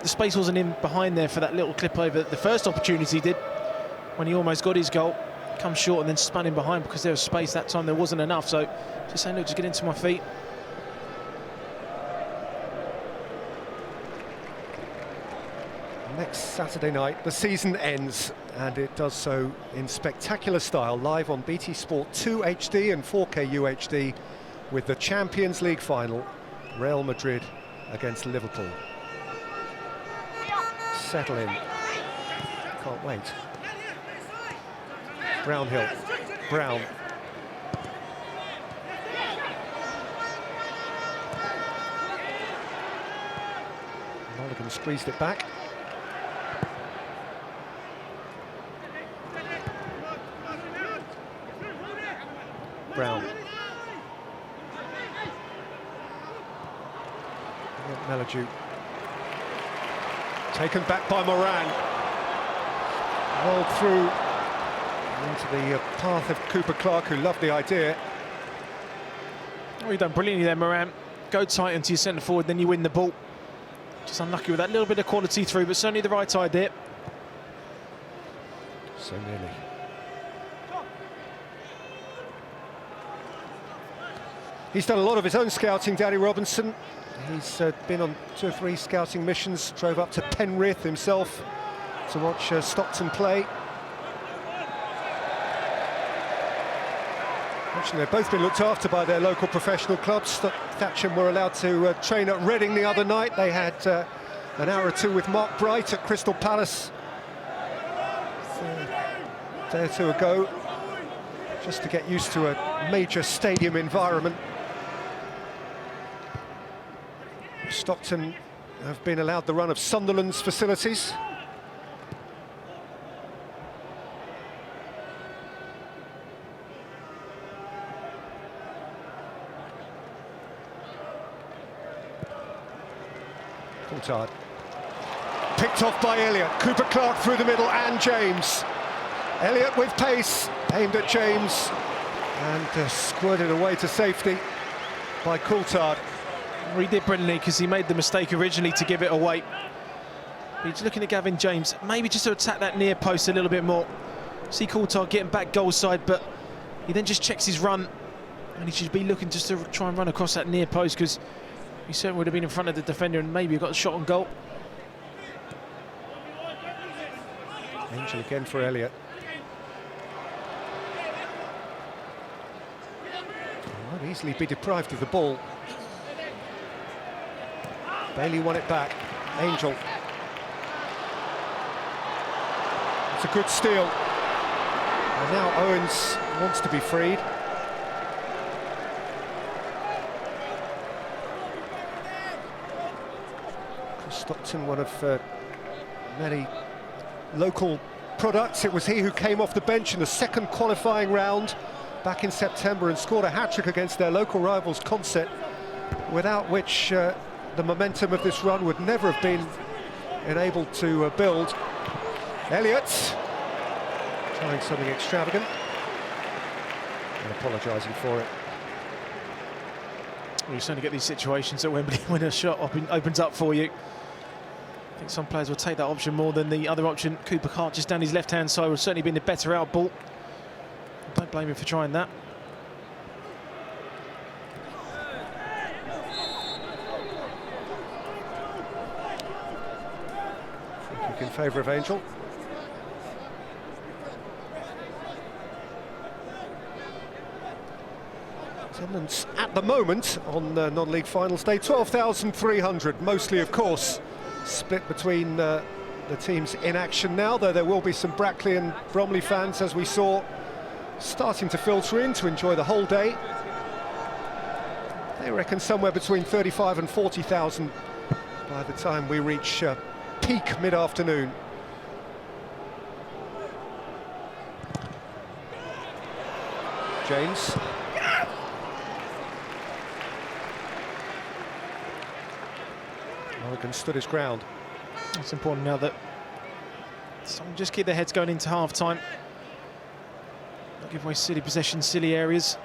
The space wasn't in behind there for that little clip over. The first opportunity he did when he almost got his goal. Come short and then spun in behind because there was space. That time there wasn't enough. So just saying, look, just get into my feet. Next Saturday night, the season ends, and it does so in spectacular style, live on BT Sport 2 HD and 4K UHD, with the Champions League final, Real Madrid against Liverpool. Settle in. Can't wait. Brownhill. Brown. Mulligan squeezed it back. Brown. Melledew. Taken back by Moran. Rolled through into the path of Cooper Clark, who loved the idea. Well, you've done brilliantly there, Moran. Go tight into your centre forward, then you win the ball. Just unlucky with that little bit of quality through, but certainly the right idea. So nearly. He's done a lot of his own scouting, Danny Robinson. He's been on 2 or 3 scouting missions, drove up to Penrith himself to watch Stockton play. Fortunately, they've both been looked after by their local professional clubs. Thatcham were allowed to train at Reading the other night. They had an hour or 2 with Mark Bright at Crystal Palace a day or 2 ago, just to get used to a major stadium environment. Stockton have been allowed the run of Sunderland's facilities. Coulthard. Picked off by Elliott. Cooper Clark through the middle and James. Elliott with pace, aimed at James and squirted away to safety by Coulthard. He did brilliantly because he made the mistake originally to give it away. He's looking at Gavin James, maybe just to attack that near post a little bit more. See Coulthard getting back goal side, but he then just checks his run and he should be looking just to try and run across that near post, because he certainly would have been in front of the defender and maybe got a shot on goal. Angel again for Elliott. Might easily be deprived of the ball. Bailey won it back. Angel. It's a good steal. And now Owens wants to be freed. Stockton, one of many local products. It was he who came off the bench in the second qualifying round back in September and scored a hat-trick against their local rivals Consett, without which the momentum of this run would never have been enabled to build. Elliott trying something extravagant and apologising for it. Well, you certainly get these situations at Wembley when a shot opens up for you. I think some players will take that option more than the other option. Cooper Clark just down his left-hand side would certainly been the better out ball. Don't blame him for trying that. In favour of Angel. Attendance at the moment on non-league finals day, 12,300, mostly of course split between the teams in action now, though there will be some Brackley and Bromley fans, as we saw, starting to filter in to enjoy the whole day. They reckon somewhere between 35 and 40,000 by the time we reach peak mid-afternoon. James. Mulligan stood his ground. It's important now that someone just keep their heads going into half-time. Not give away silly possessions, silly areas.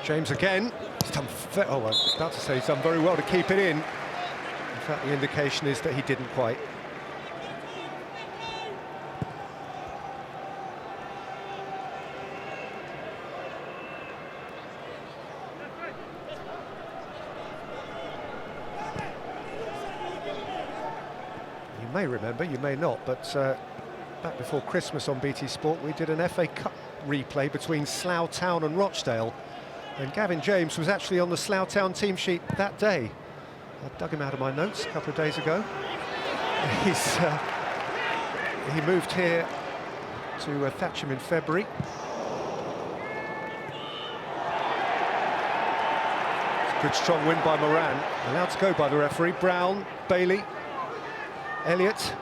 James again. He's done I was about to say he's done very well to keep it in. In fact, the indication is that he didn't quite. You may remember, you may not, but back before Christmas on BT Sport, we did an FA Cup replay between Slough Town and Rochdale. And Gavin James was actually on the Slough Town team sheet that day. I dug him out of my notes a couple of days ago. He moved here to Thatcham in February. Good strong win by Moran. Allowed to go by the referee. Brown, Bailey, Elliott.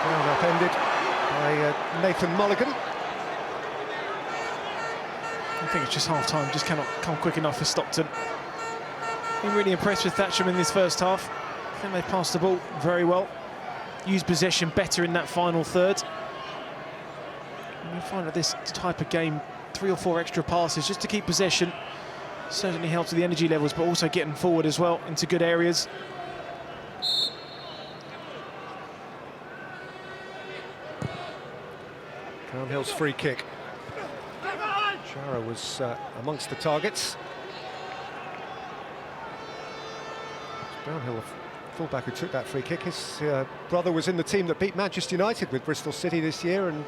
Brown upended by Nathan Mulligan. I think it's just half-time, just cannot come quick enough for Stockton. Been really impressed with Thatcham in this first half. I think they passed the ball very well. Used possession better in that final third. And you find that this type of game, 3 or 4 extra passes just to keep possession certainly helps with the energy levels, but also getting forward as well into good areas. Brownhill's free kick. Jara was amongst the targets. Brownhill, a fullback who took that free kick. His brother was in the team that beat Manchester United with Bristol City this year and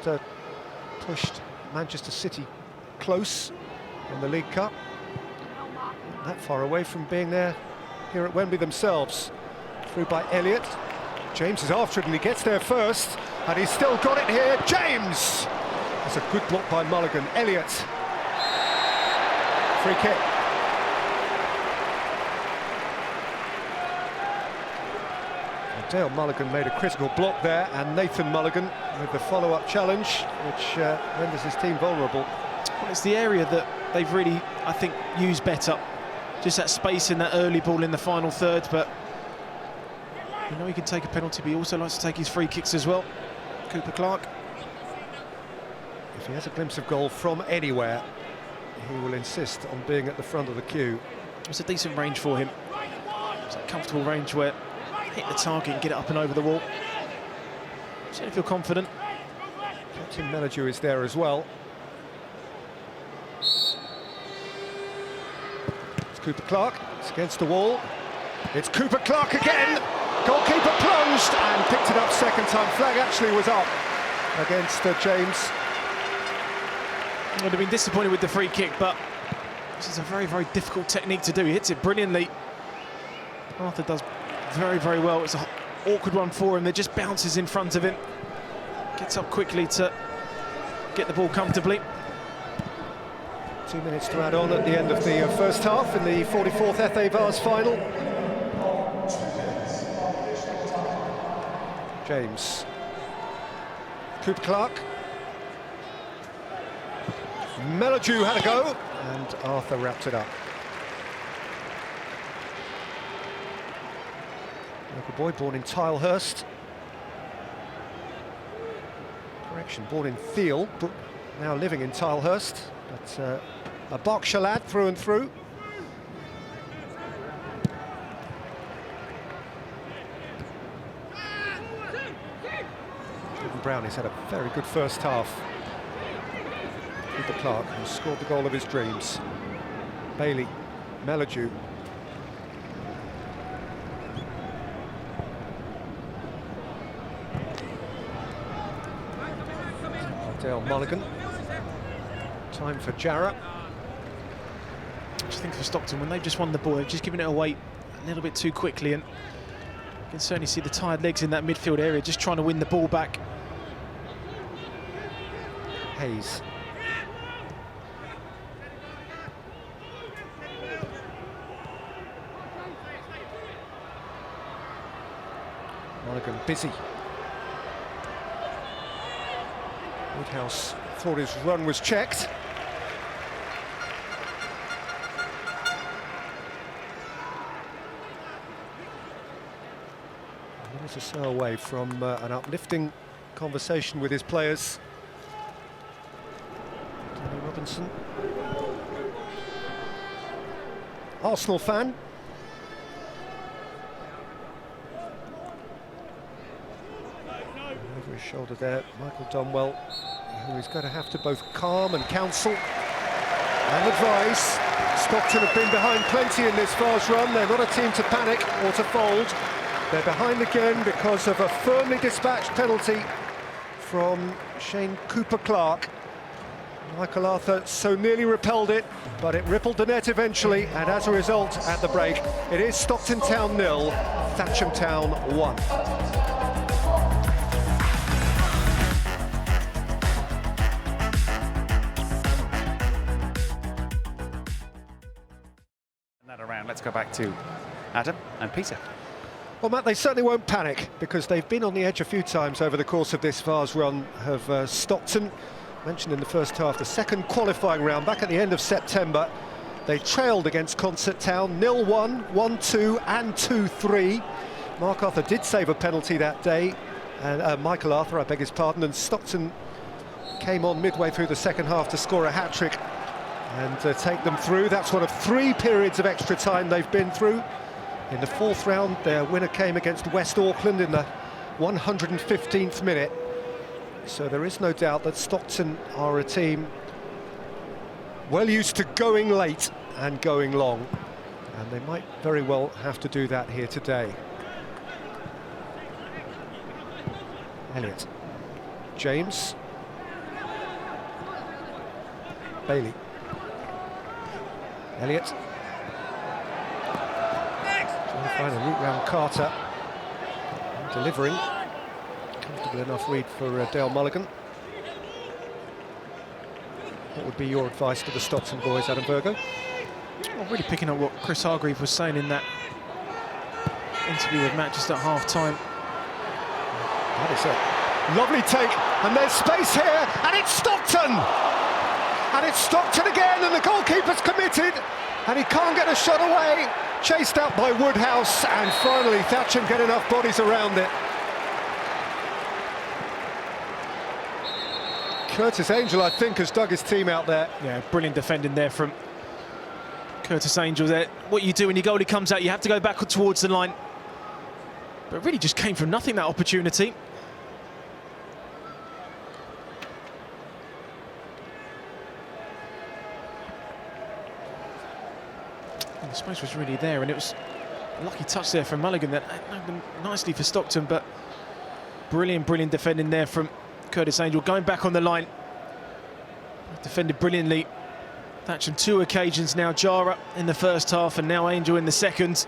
pushed Manchester City close in the League Cup. Not that far away from being there here at Wembley themselves. Through by Elliott. James is after it and he gets there first, and he's still got it here. James! That's a good block by Mulligan. Elliott. Free kick. Dale Mulligan made a critical block there, and Nathan Mulligan with the follow-up challenge, which renders his team vulnerable. Well, it's the area that they've really, I think, used better. Just that space in that early ball in the final third, but you know he can take a penalty, but he also likes to take his free kicks as well. Cooper Clark. If he has a glimpse of goal from anywhere, he will insist on being at the front of the queue. It's a decent range for him. It's a comfortable range where hit the target and get it up and over the wall. Certainly feel confident. Captain Melledew is there as well. It's Cooper Clark. It's against the wall. It's Cooper Clark again. Goalkeeper plunged and picked it up second time. Flag actually was up against James. Would have been disappointed with the free kick, but this is a very, very difficult technique to do. He hits it brilliantly. Arthur does very, very well. It's an awkward one for him. It just bounces in front of him. Gets up quickly to get the ball comfortably. 2 minutes to add on at the end of the first half in the 44th FA Vase Final. James. Cooper Clark. Melledew had a go, and Arthur wrapped it up. Local boy born in Tilehurst. Correction, born in Thiel, but now living in Tilehurst. But a Berkshire lad through and through. Jordan Brown has had a very good first half. Cooper Clark has scored the goal of his dreams. Bailey, Melledew. Dale Mulligan. Time for Jara. I just think for Stockton, when they've just won the ball, they've just given it away a little bit too quickly, and you can certainly see the tired legs in that midfield area, just trying to win the ball back. Hayes. Mulligan busy. Woodhouse thought his run was checked. Minutes or so away from an uplifting conversation with his players. Danny Robinson. Arsenal fan. Over his shoulder there, Michael Dunwell, who is going to have to both calm and counsel and advise. Stockton have been behind plenty in this Vase run. They're not a team to panic or to fold. They're behind again because of a firmly dispatched penalty from Shane Cooper Clark. Michael Arthur so nearly repelled it, but it rippled the net eventually, and as a result, at the break, it is Stockton Town 0, Thatcham Town 1. round. Let's go back to Adam and Peter. Well, Matt, they certainly won't panic because they've been on the edge a few times over the course of this Vase run of Stockton. Mentioned in the first half, the second qualifying round back at the end of September. They trailed against Concert Town 0-1, 1-2 and 2-3. Mark Arthur did save a penalty that day, and Michael Arthur, I beg his pardon, and Stockton came on midway through the second half to score a hat-trick and take them through. That's one of 3 periods of extra time they've been through. In the 4th round, their winner came against West Auckland in the 115th minute. So there is no doubt that Stockton are a team well used to going late and going long, and they might very well have to do that here today. Elliott, James, Bailey, Elliott, trying to find a route round Carter, delivering. Comfortable enough read for Dale Mulligan. What would be your advice to the Stockton boys, Adam Virgo? Well, really picking up what Chris Hargreave was saying in that interview with Matt just at half-time. That is a lovely take, and there's space here, and it's Stockton! And it's Stockton again, and the goalkeeper's committed, and he can't get a shot away. Chased out by Woodhouse, and finally Thatcham get enough bodies around it. Curtis Angel, I think, has dug his team out there. Yeah, brilliant defending there from Curtis Angel there. What you do when your goalie comes out, you have to go back towards the line. But it really just came from nothing, that opportunity. And the space was really there, and it was a lucky touch there from Mulligan that opened nicely for Stockton, but brilliant defending there from Curtis Angel, going back on the line. Defended brilliantly. Thatcham 2 occasions now, Jara in the first half and now Angel in the second.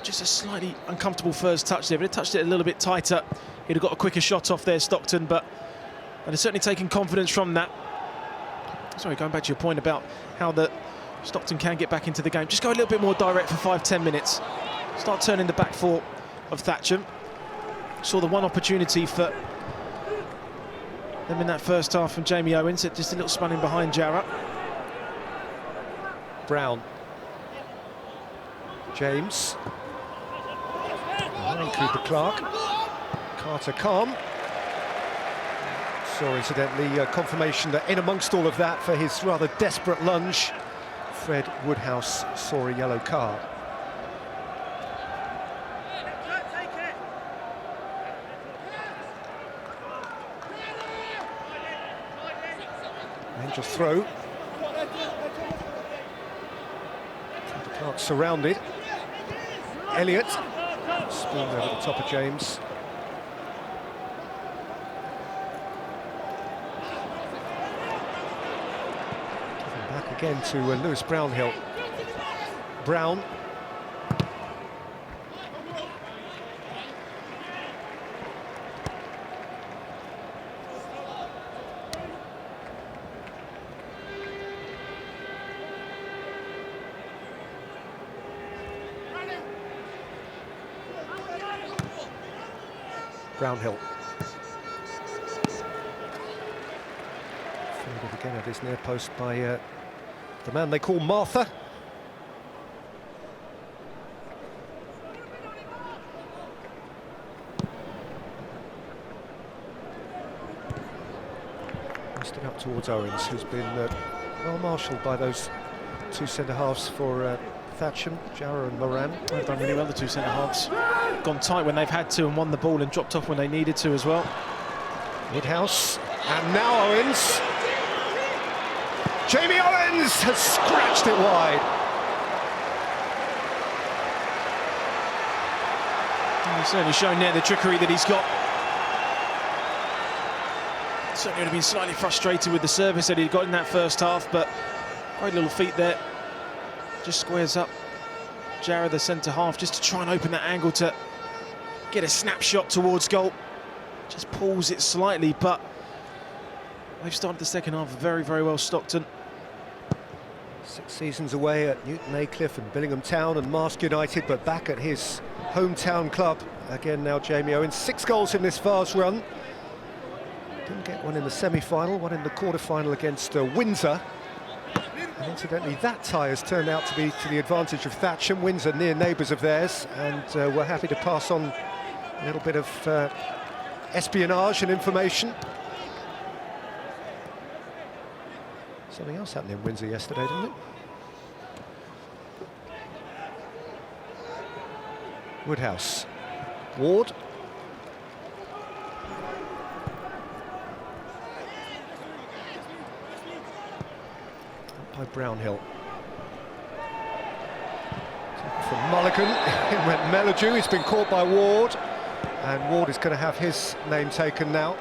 Just a slightly uncomfortable first touch there, but it touched it a little bit tighter. He'd have got a quicker shot off there, Stockton, but they're certainly taking confidence from that. Sorry, going back to your point about how the Stockton can get back into the game. Just go a little bit more direct for 5-10 minutes. Start turning the back four of Thatcham. Saw the one opportunity for them in that first half from Jamie Owens, just a little spun in behind Jarrett. Brown, James, behind Cooper Clark, Carter calm. Saw incidentally confirmation that in amongst all of that, for his rather desperate lunge, Fred Woodhouse saw a yellow card. Angel throw. Clark surrounded. Elliott spilled over the top of James. Giving back again to Lewis Brownhill. Brown. Brownhill. Fielded again at his near post by the man they call Martha. Missed it up towards Owens, who's been well marshalled by those two centre-halves for Thatcham, Jarrah and Moran. They've done really well, the two centre-halves. Gone tight when they've had to and won the ball and dropped off when they needed to as well. Woodhouse, and now Owens. Jamie Owens has scratched it wide. And he's certainly shown there the trickery that he's got. Certainly would have been slightly frustrated with the service that he'd got in that first half, but great little feat there. Just squares up Jarrah, the centre-half, just to try and open that angle to get a snapshot towards goal. Just pulls it slightly, but they've started the second half very, very well, Stockton. 6 seasons away at Newton Aycliffe and Billingham Town and Marsk United, but back at his hometown club again now. Jamie Owens, 6 goals in this Vase run. Didn't get one in the semi-final, one in the quarter-final against Windsor. And incidentally, that tie has turned out to be to the advantage of Thatcham. Windsor near neighbours of theirs, and we're happy to pass on a little bit of espionage and information. Something else happened in Windsor yesterday, didn't it? Woodhouse. Ward. By Brownhill. From Mulligan, in went Melledew. He's been caught by Ward, and Ward is going to have his name taken now.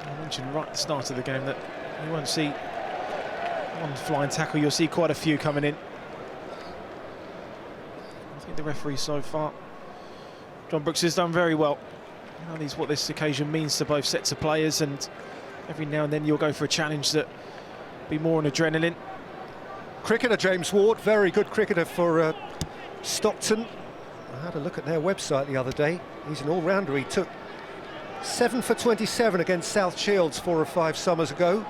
I mentioned right at the start of the game that you won't see one flying tackle, you'll see quite a few coming in. I think the referee so far, John Brooks, has done very well. You know, what this occasion means to both sets of players, and every now and then you'll go for a challenge that be more on adrenaline. Cricketer James Ward, very good cricketer for Stockton. I had a look at their website the other day. He's an all-rounder. He took 7 for 27 against South Shields 4 or 5 summers ago.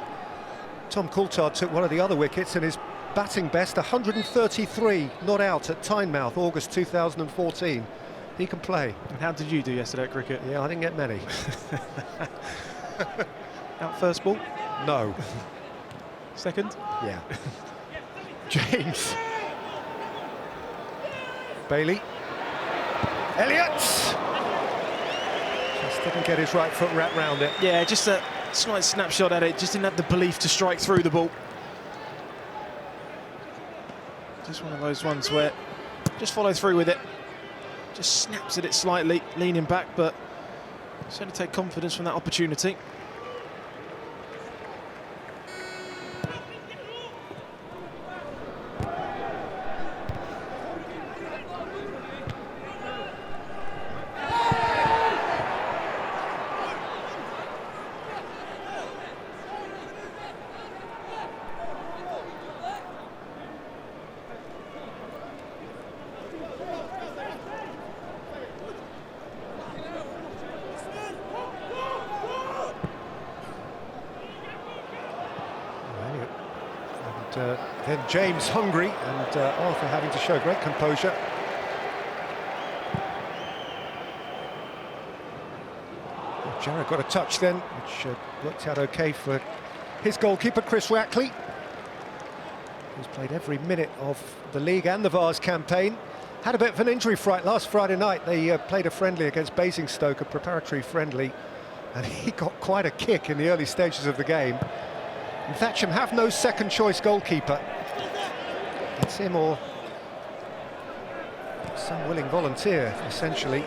Tom Coulthard took one of the other wickets, and his batting best, 133 not out at Tynemouth, August 2014. He can play. And how did you do yesterday at cricket? Yeah, I didn't get many. Out first ball? No. Second? Yeah. James. Bailey. Elliott! Just didn't get his right foot wrapped round it. Yeah, just a slight snapshot at it, just didn't have the belief to strike through the ball. Just one of those ones where just follow through with it. Just snaps at it slightly, leaning back, but certainly take confidence from that opportunity. Then James hungry, and Arthur having to show great composure. Well, Jarrett got a touch then, which worked out okay for his goalkeeper, Chris Rackley, who's played every minute of the league and the Vase campaign. Had a bit of an injury fright last Friday night. They played a friendly against Basingstoke, a preparatory friendly, and he got quite a kick in the early stages of the game. And Thatcham have no second choice goalkeeper. It's him or some willing volunteer, essentially.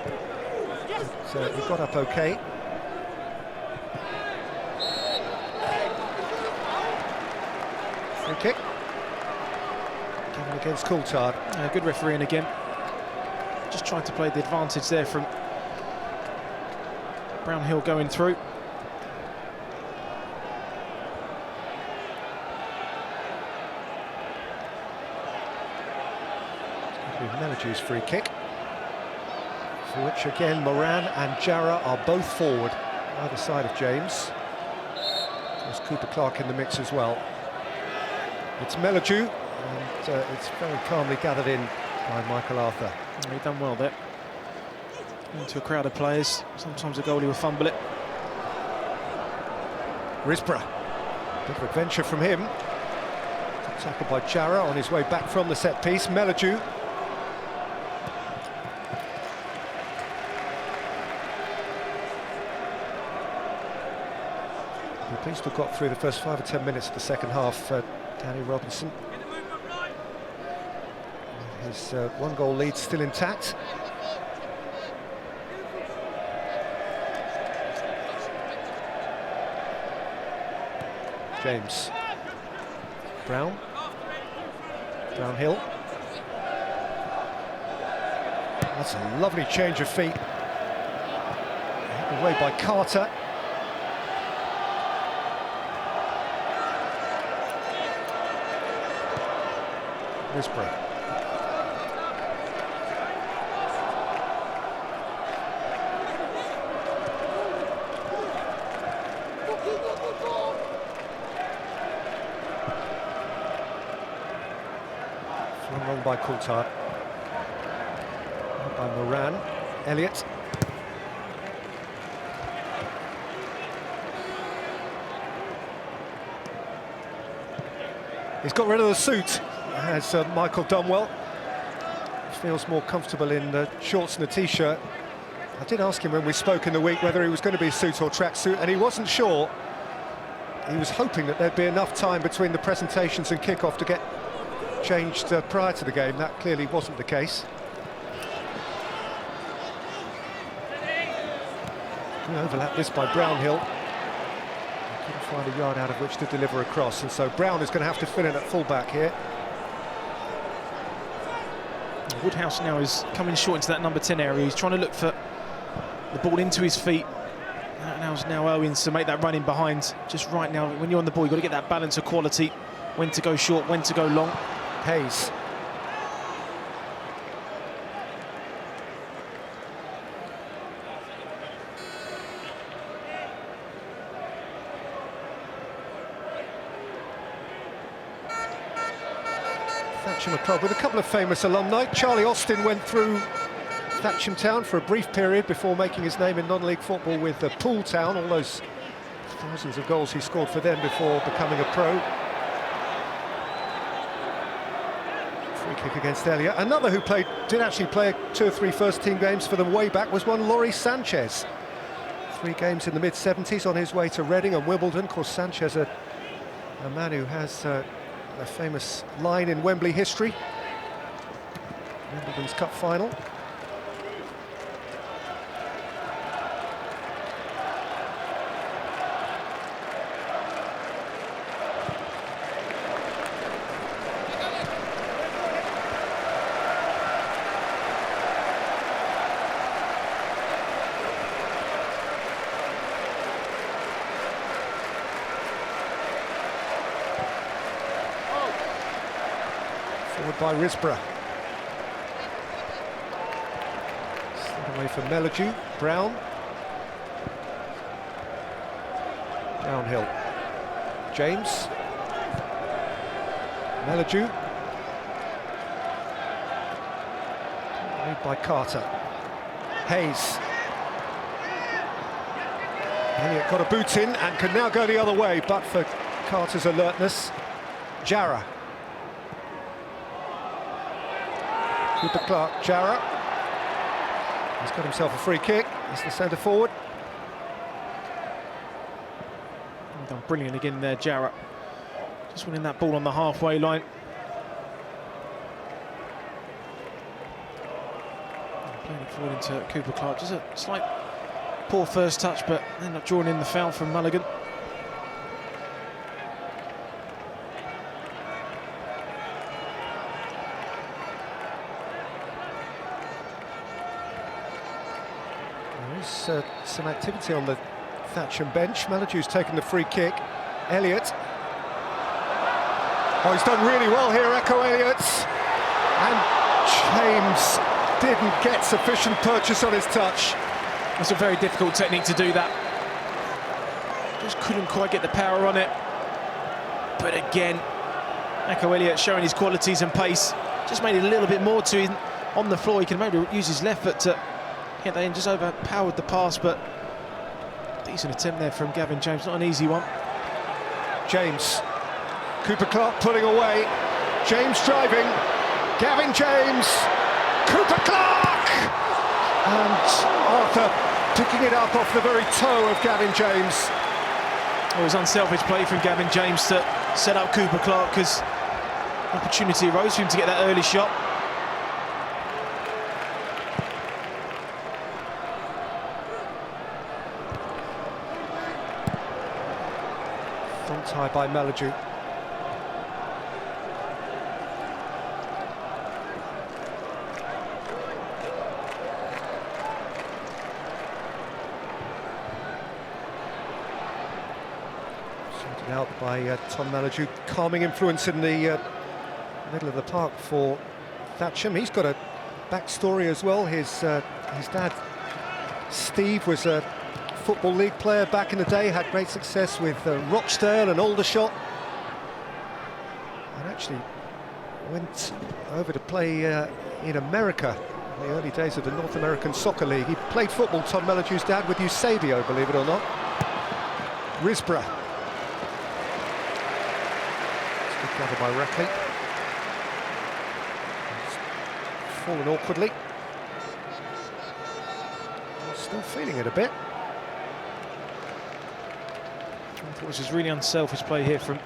But, he got up okay. Free kick. Given against Coulthard. Good refereeing again. Just trying to play the advantage there from Brownhill going through. Melledew's free kick, for which again Moran and Jarrah are both forward, either side of James. There's Cooper Clark in the mix as well. It's Melledew, and it's very calmly gathered in by Michael Arthur. He's done well there. Into a crowd of players, sometimes a goalie will fumble it. Risborough, bit of adventure from him. Tackled by Jarrah on his way back from the set piece. Melledew. Pleased to have got through the first 5 or 10 minutes of the second half, Danny Robinson. His 1-goal lead still intact. James. Brownhill. That's a lovely change of feet. Hit away by Carter. Risborough. Flung wrong by Coulthard. By Moran. Elliott. He's got rid of the suit, as Michael Dunwell. Feels more comfortable in the shorts and the t-shirt. I did ask him when we spoke in the week whether he was going to be a suit or tracksuit, and he wasn't sure. He was hoping that there'd be enough time between the presentations and kick-off to get changed prior to the game. That clearly wasn't the case. We overlap this by Brownhill. Couldn't find a yard out of which to deliver across, and so Brown is going to have to fill in at full-back here. Woodhouse now is coming short into that number 10 area. He's trying to look for the ball into his feet. Now Owens to make that run in behind. Just right now, when you're on the ball, you've got to get that balance of quality. When to go short, when to go long. Hayes. Thatcham, a club with a couple of famous alumni. Charlie Austin went through Thatcham Town for a brief period before making his name in non-league football with Poole Town. All those thousands of goals he scored for them before becoming a pro. Free kick against Elliott. Another who did actually play 2 or 3 first-team games for them way back was one Laurie Sanchez. 3 games in the mid-70s on his way to Reading and Wimbledon. Of course, Sanchez, a man who has a famous line in Wembley history. Wimbledon's Cup final. By Risborough. Slid away from Melledew. Brown. Downhill. James. Melledew. Made by Carter. Hayes. Elliott got a boot in and can now go the other way, but for Carter's alertness. Jarrah. Cooper Clark, Jarrah. He's got himself a free kick. He's the centre forward. Done brilliant again there, Jarrah. Just winning that ball on the halfway line. Playing it forward into Cooper Clark. Just a slight poor first touch, but ended up drawing in the foul from Mulligan. Some activity on the Thatcham bench. Melledew's taken the free kick. Elliott. Oh, he's done really well here, Echo Elliott. And James didn't get sufficient purchase on his touch. It's a very difficult technique to do that. Just couldn't quite get the power on it. But again, Echo Elliott showing his qualities and pace. Just made it a little bit more to him on the floor. He can maybe use his left foot to get that in, just overpowered the pass, but decent attempt there from Gavin James, not an easy one. James. Cooper Clark pulling away. James driving. Gavin James. Cooper Clark! And Arthur picking it up off the very toe of Gavin James. It was unselfish play from Gavin James to set up Cooper Clark, because opportunity arose for him to get that early shot. Front tie by Melledew. Sorted out by Tom Melledew. Calming influence in the middle of the park for Thatcham. He's got a backstory as well. His dad, Steve, was a Football League player back in the day, had great success with Rochdale and Aldershot, and actually went over to play in America in the early days of the North American Soccer League. He played football, Tom Melladew's dad, with Eusebio, believe it or not. Risborough. Good cover by Wracking. Fallen awkwardly. Still feeling it a bit. I thought this was really unselfish play here from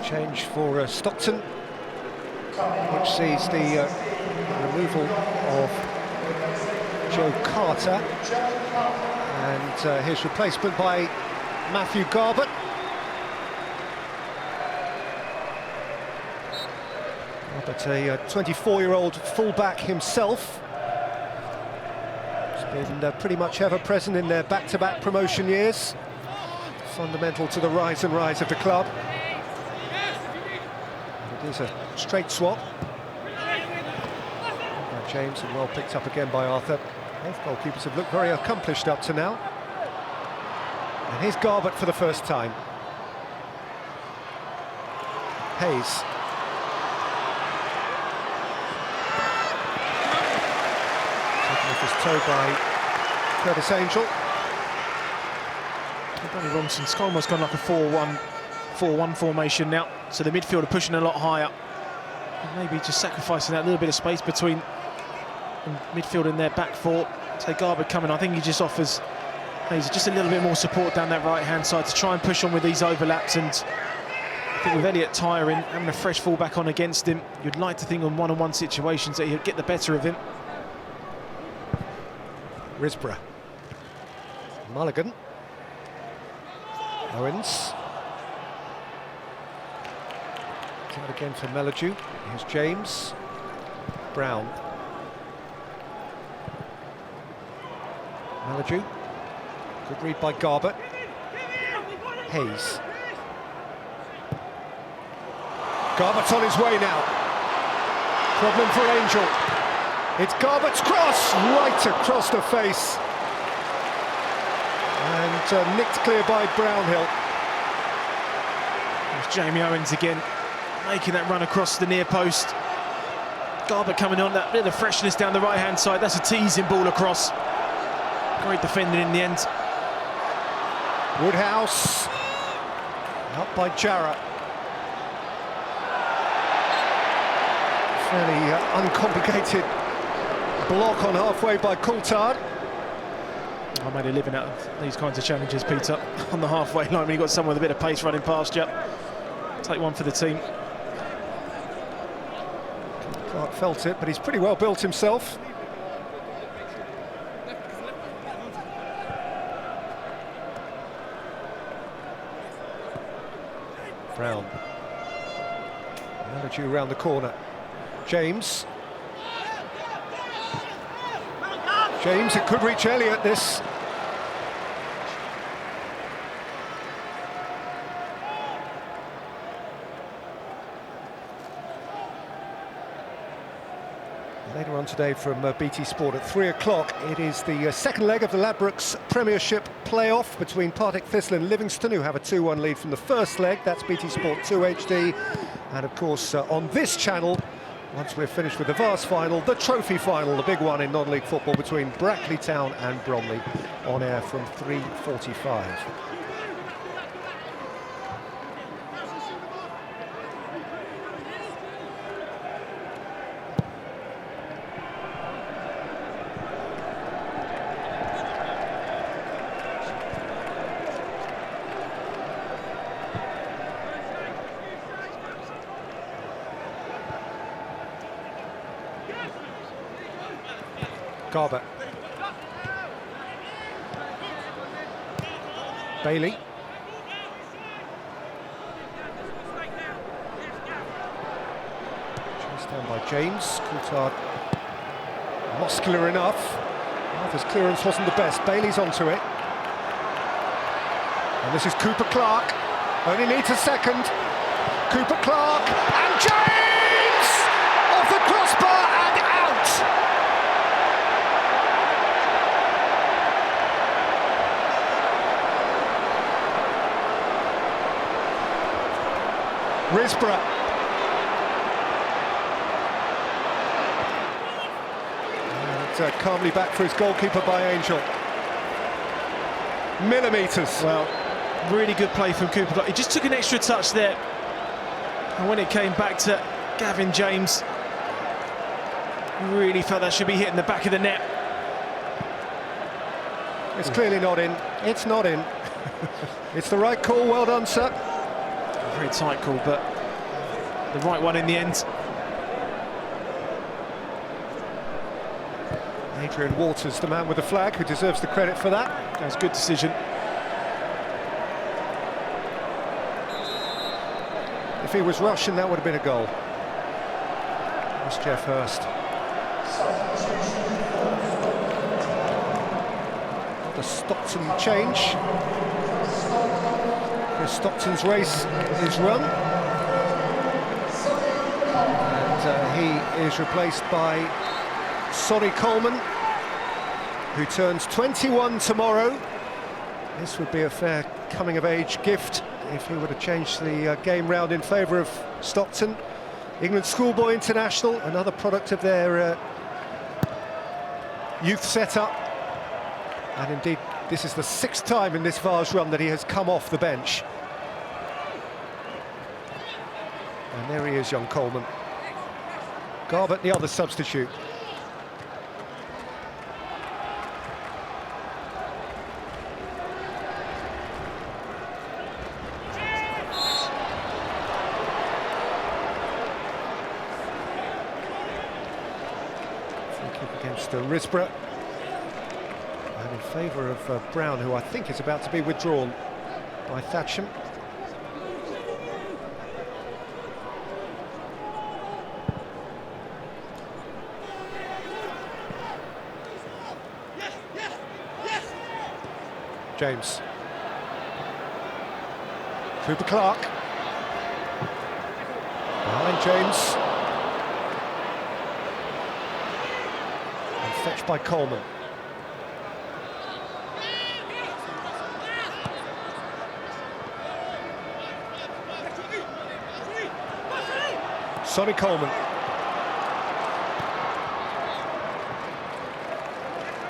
change for Stockton, which sees the removal of Joe Carter and his replacement by Matthew Garbett. But a 24-year-old fullback himself. He's been pretty much ever present in their back-to-back promotion years. Fundamental to the rise and rise of the club. It is a straight swap. James, and well picked up again by Arthur. Both goalkeepers have looked very accomplished up to now. And here's Garbett for the first time. Hayes. Taken off his toe by Curtis Angel. Danny Robinson's almost gone like a 4-1 formation now, so the midfield are pushing a lot higher. And maybe just sacrificing that little bit of space between midfield and their back four. So Garbett coming, I think he just offers Hayes just a little bit more support down that right-hand side to try and push on with these overlaps. And I think with Elliott tiring, having a fresh full-back on against him, you'd like to think on one-on-one situations that he'd get the better of him. Risborough. Mulligan. Owens. Out again for Melladue. Here's James. Brown. Melladue. Good read by Garbett. Hayes. Garbett's on his way now. Problem for Angel. It's Garbett's cross, right across the face. And nicked clear by Brownhill. There's Jamie Owens again, making that run across the near post. Garbett coming on, that bit of freshness down the right-hand side. That's a teasing ball across. Great defending in the end. Woodhouse. Up by Jarrah. Fairly uncomplicated block on halfway by Coulthard. I made a living out of these kinds of challenges, Peter, on the halfway line when you got someone with a bit of pace running past you. Take one for the team. Clark felt it, but he's pretty well built himself. Brown. Melladue around the corner. James. James, it could reach Elliott, this. Later on today from BT Sport at 3 o'clock, it is the second leg of the Ladbrokes Premiership playoff between Partick Thistle and Livingston, who have a 2-1 lead from the first leg. That's BT Sport 2 HD. And of course, on this channel, once we're finished with the Vase Final, the Trophy Final, the big one in non-league football between Brackley Town and Bromley, on air from 3:45. Garbett. Bailey. Down by James. Coulthard muscular enough. Arthur's clearance wasn't the best. Bailey's onto it. And this is Cooper Clark. Only needs a second. Cooper Clark and James! Off the crossbar and out! Risborough. And calmly back for his goalkeeper by Angel. Millimetres. Well, really good play from Cooper. He just took an extra touch there. And when it came back to Gavin James, really felt that should be hitting the back of the net. It's clearly not in. It's not in. It's the right call. Well done, sir. A very tight call, but the right one in the end. Adrian Waters, the man with the flag, who deserves the credit for that. That was a good decision. If he was Russian, that would have been a goal. That's Jeff Hurst. The Stockton change. Chris Stockton's race is run. And he is replaced by Sonny Coleman, who turns 21 tomorrow. This would be a fair coming-of-age gift if he were to change the game round in favour of Stockton. England Schoolboy International, another product of their youth setup. And indeed, this is the 6th time in this Vase run that he has come off the bench. And there he is, young Coleman. Garbutt, the other substitute. Against Risborough, and in favour of Brown, who I think is about to be withdrawn by Thatcham. James. Cooper Clark. Behind James. Fetched by Coleman. Sonny Coleman.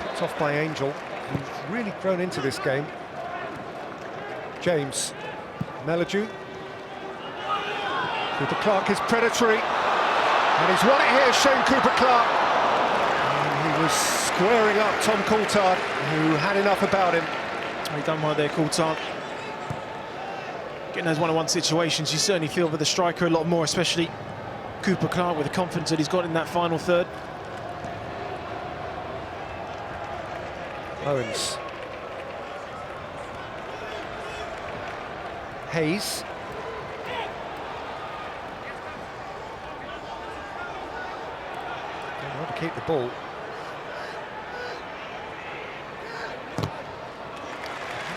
Picked off by Angel, who's really grown into this game. James. Melledew. Cooper Clark is predatory. And he's won it here, Shane Cooper Clark. He was squaring up Tom Coulthard, who had enough about him. He done well there, Coulthard. Getting those one-on-one situations, you certainly feel for the striker a lot more, especially Cooper Clark, with the confidence that he's got in that final third. Owens. Hayes. They want to keep the ball.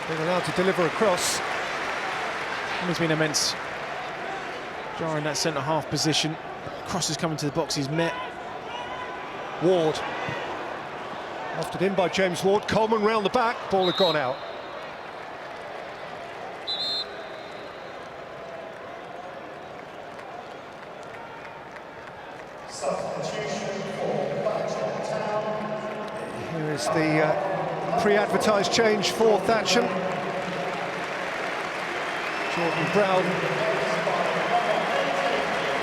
Being allowed to deliver across. There's been immense jar in that centre-half position. Crosses coming to the box, he's met. Ward. Lofted in by James Ward. Coleman round the back. Ball had gone out. Here is the pre-advertised change for Thatcham. Jordan Brown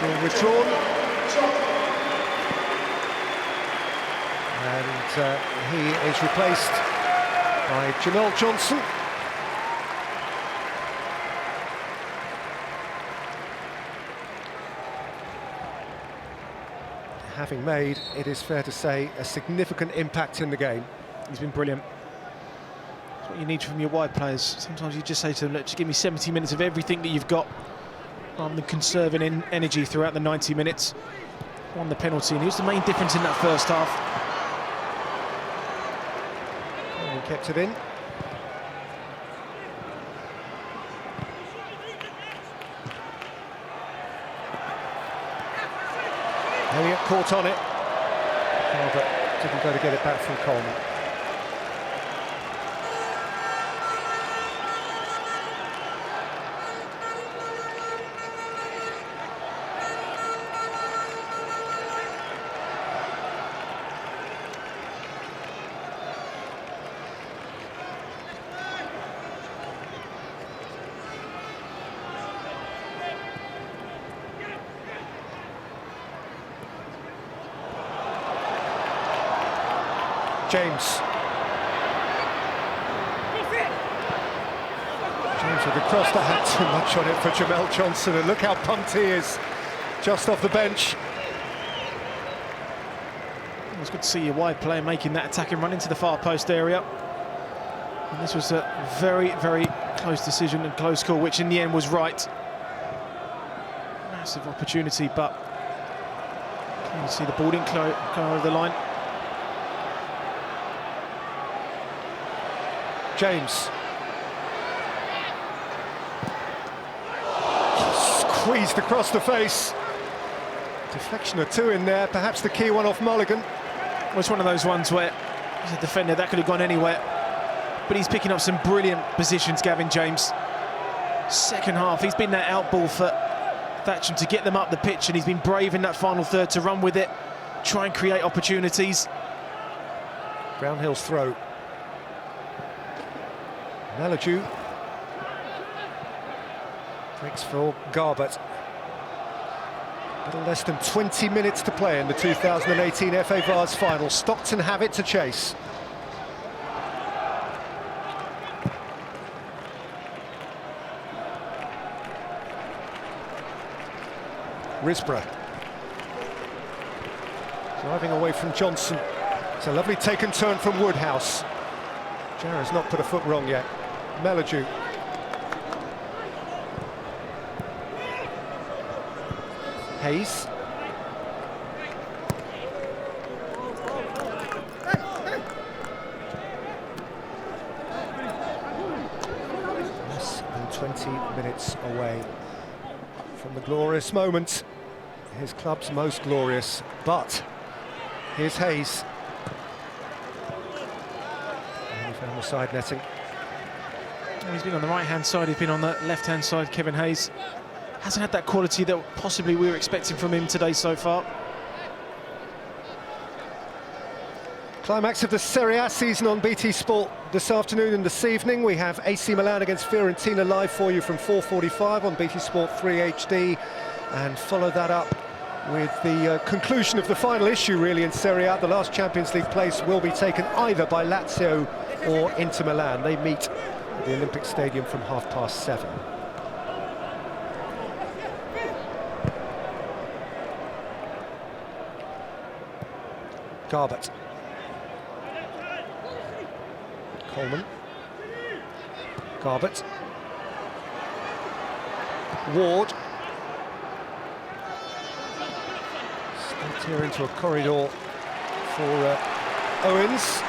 will withdrawn. And he is replaced by Jamel Johnson. Having made, it is fair to say, a significant impact in the game. He's been brilliant. That's what you need from your wide players. Sometimes you just say to them, look, just give me 70 minutes of everything that you've got, rather than conserving energy throughout the 90 minutes. won the penalty, and he was the main difference in that first half. And he kept it in. Elliott caught on it, but didn't go to get it back from Coleman. James with the cross that had too much on it for Jamel Johnson, and look how pumped he is, just off the bench. It was good to see your wide player making that attacking run into the far post area. And this was a very, very close decision and close call, which in the end was right. Massive opportunity, but can you see the ball didn't go over the line. James. Squeezed across the face. Deflection or two in there, perhaps the key one off Mulligan. Well, it's one of those ones where, as a defender, that could have gone anywhere. But he's picking up some brilliant positions, Gavin James. Second half, he's been that out ball for Thatcham to get them up the pitch, and he's been brave in that final third to run with it, try and create opportunities. Brownhill's throw. Melledew breaks for Garbett. A little less than 20 minutes to play in the 2018 FA Vase Final. Stockton have it to chase. Risborough. Driving away from Johnson. It's a lovely taken turn from Woodhouse. Jarrah's not put a foot wrong yet. Melledew. Hayes. Less than 20 minutes away from the glorious moment. His club's most glorious, but here's Hayes. And he found the side netting. He's been on the right-hand side, he's been on the left-hand side, Kevin Hayes. Hasn't had that quality that possibly we were expecting from him today so far. Climax of the Serie A season on BT Sport this afternoon and this evening. We have AC Milan against Fiorentina live for you from 4:45 on BT Sport 3 HD. And follow that up with the conclusion of the final issue, really, in Serie A. The last Champions League place will be taken either by Lazio or Inter Milan. They meet at the Olympic Stadium from 7:30. Garbett. Coleman. Garbett. Ward. Stepped here into a corridor for Owens.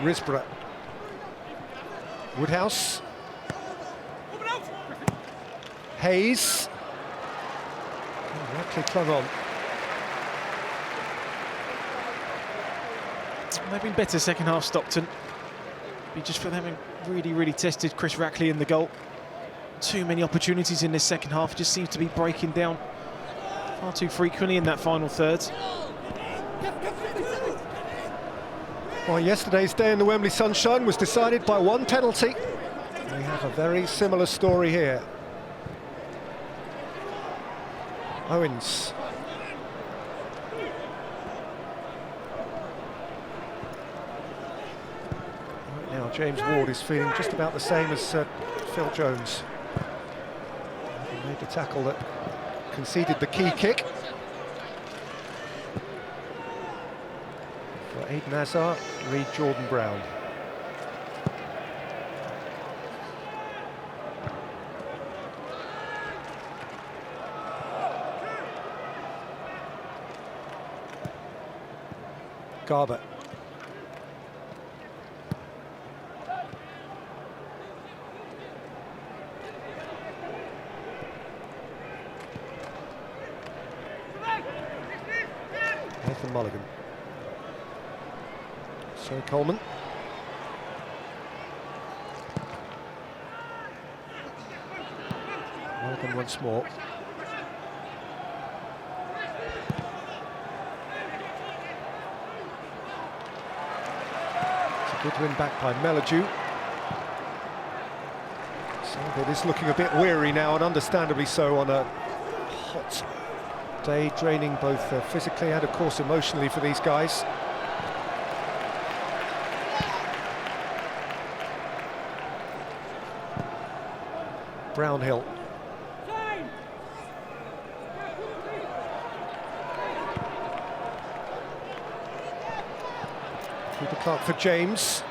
Risborough. Woodhouse. Hayes. Rackley clung on. They've been better second half, Stockton. But just for having really tested Chris Rackley in the goal. Too many opportunities in this second half, just seems to be breaking down far too frequently in that final third. Well, yesterday's day in the Wembley sunshine was decided by one penalty. We have a very similar story here. Owens. Right now, James Ward is feeling just about the same as Phil Jones. He made the tackle that conceded the key kick. For Eden Hazard, Reed Jordan Brown. Garbutt. Nathan Mulligan. So Coleman. Mulligan once more. It's a good win back by Melledew. Southgate is looking a bit weary now, and understandably so, on a hot day, draining both physically and of course emotionally for these guys. Brownhill. Cooper Clark for James.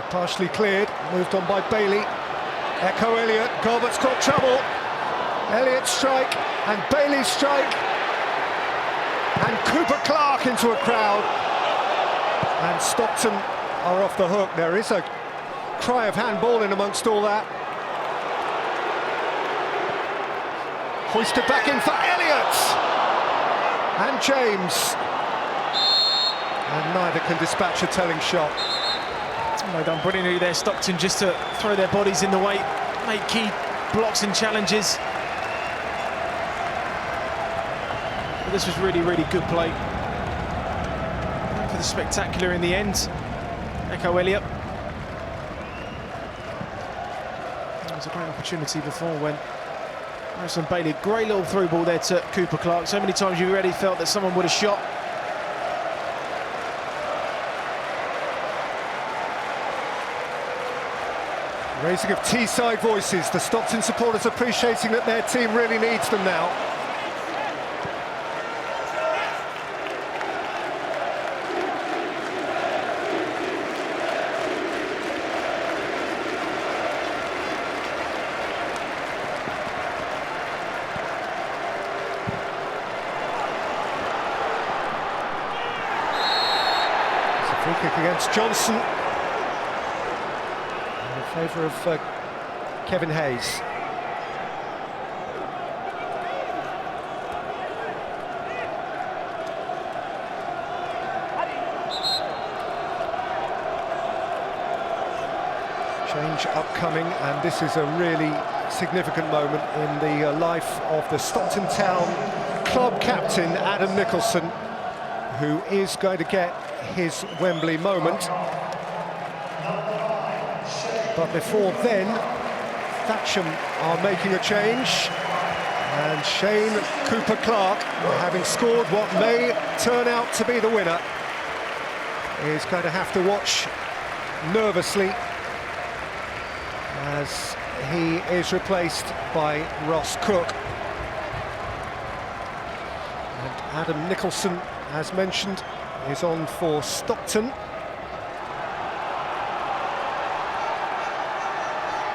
Partially cleared, moved on by Bailey. Echo Elliott, Garbutt's got trouble. Elliott strike, and Bailey strike. And Cooper Clark into a crowd. And Stockton are off the hook. There is a cry of handball in amongst all that. Hoisted back in for Elliott. And James. And neither can dispatch a telling shot. Well done brilliantly there, Stockton, just to throw their bodies in the way, make key blocks and challenges. But this was really, really good play. Went for the spectacular in the end. Echo Elliott. There was a great opportunity before when Harrison Bailey, great little through ball there to Cooper Clark. So many times you've already felt that someone would have shot. Raising of Teesside voices, the Stockton supporters appreciating that their team really needs them now. It's a free kick against Johnson. In favour of Kevin Hayes. Change upcoming, and this is a really significant moment in the life of the Stockton Town club captain, Adam Nicholson, who is going to get his Wembley moment. But before then, Thatcham are making a change, and Shane Cooper Clark, having scored what may turn out to be the winner, is going to have to watch nervously as he is replaced by Ross Cook. And Adam Nicholson, as mentioned, is on for Stockton,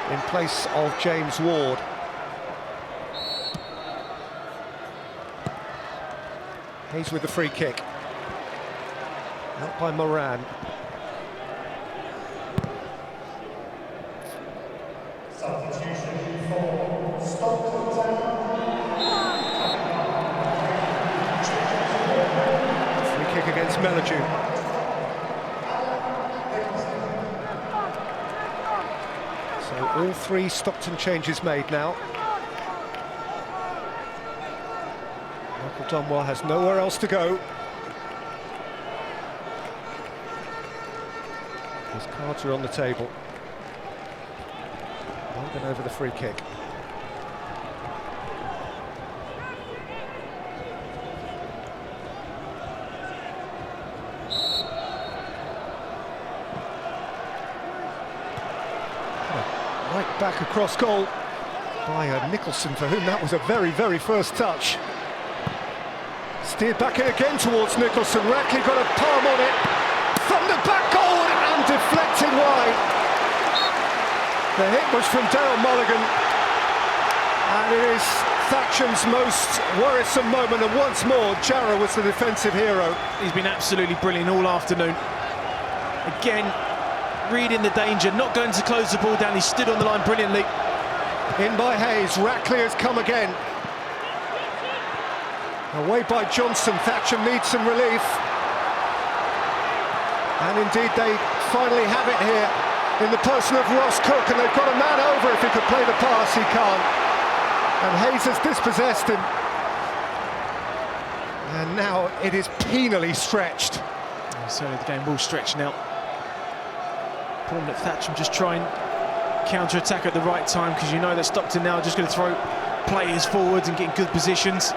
in place of James Ward. Hayes with the free kick. Out by Moran. Substitution for Stockton Free kick against Melledew. All three Stockton changes made now. Michael Dunwell has nowhere else to go. His cards are on the table. Morgan over the free kick. Right back across goal by Nicholson, for whom that was a very, very first touch. Steered back in again towards Nicholson. Rackley got a palm on it. From the back goal and deflected wide. The hit was from Daryl Mulligan. And it is Thatcham's most worrisome moment, and once more Jarrah was the defensive hero. He's been absolutely brilliant all afternoon. Again, reading the danger, not going to close the ball down. He stood on the line brilliantly. In by Hayes, Rackley has come again. Away by Johnson, Thatcham needs some relief. And indeed they finally have it here in the person of Ross Cook, and they've got a man over. If he could play the pass, he can't. And Hayes has dispossessed him. And now it is penally stretched. Certainly the game will stretch now. Important that Thatcham just try and counter-attack at the right time, because you know that Stockton now are just going to throw players forwards and get in good positions.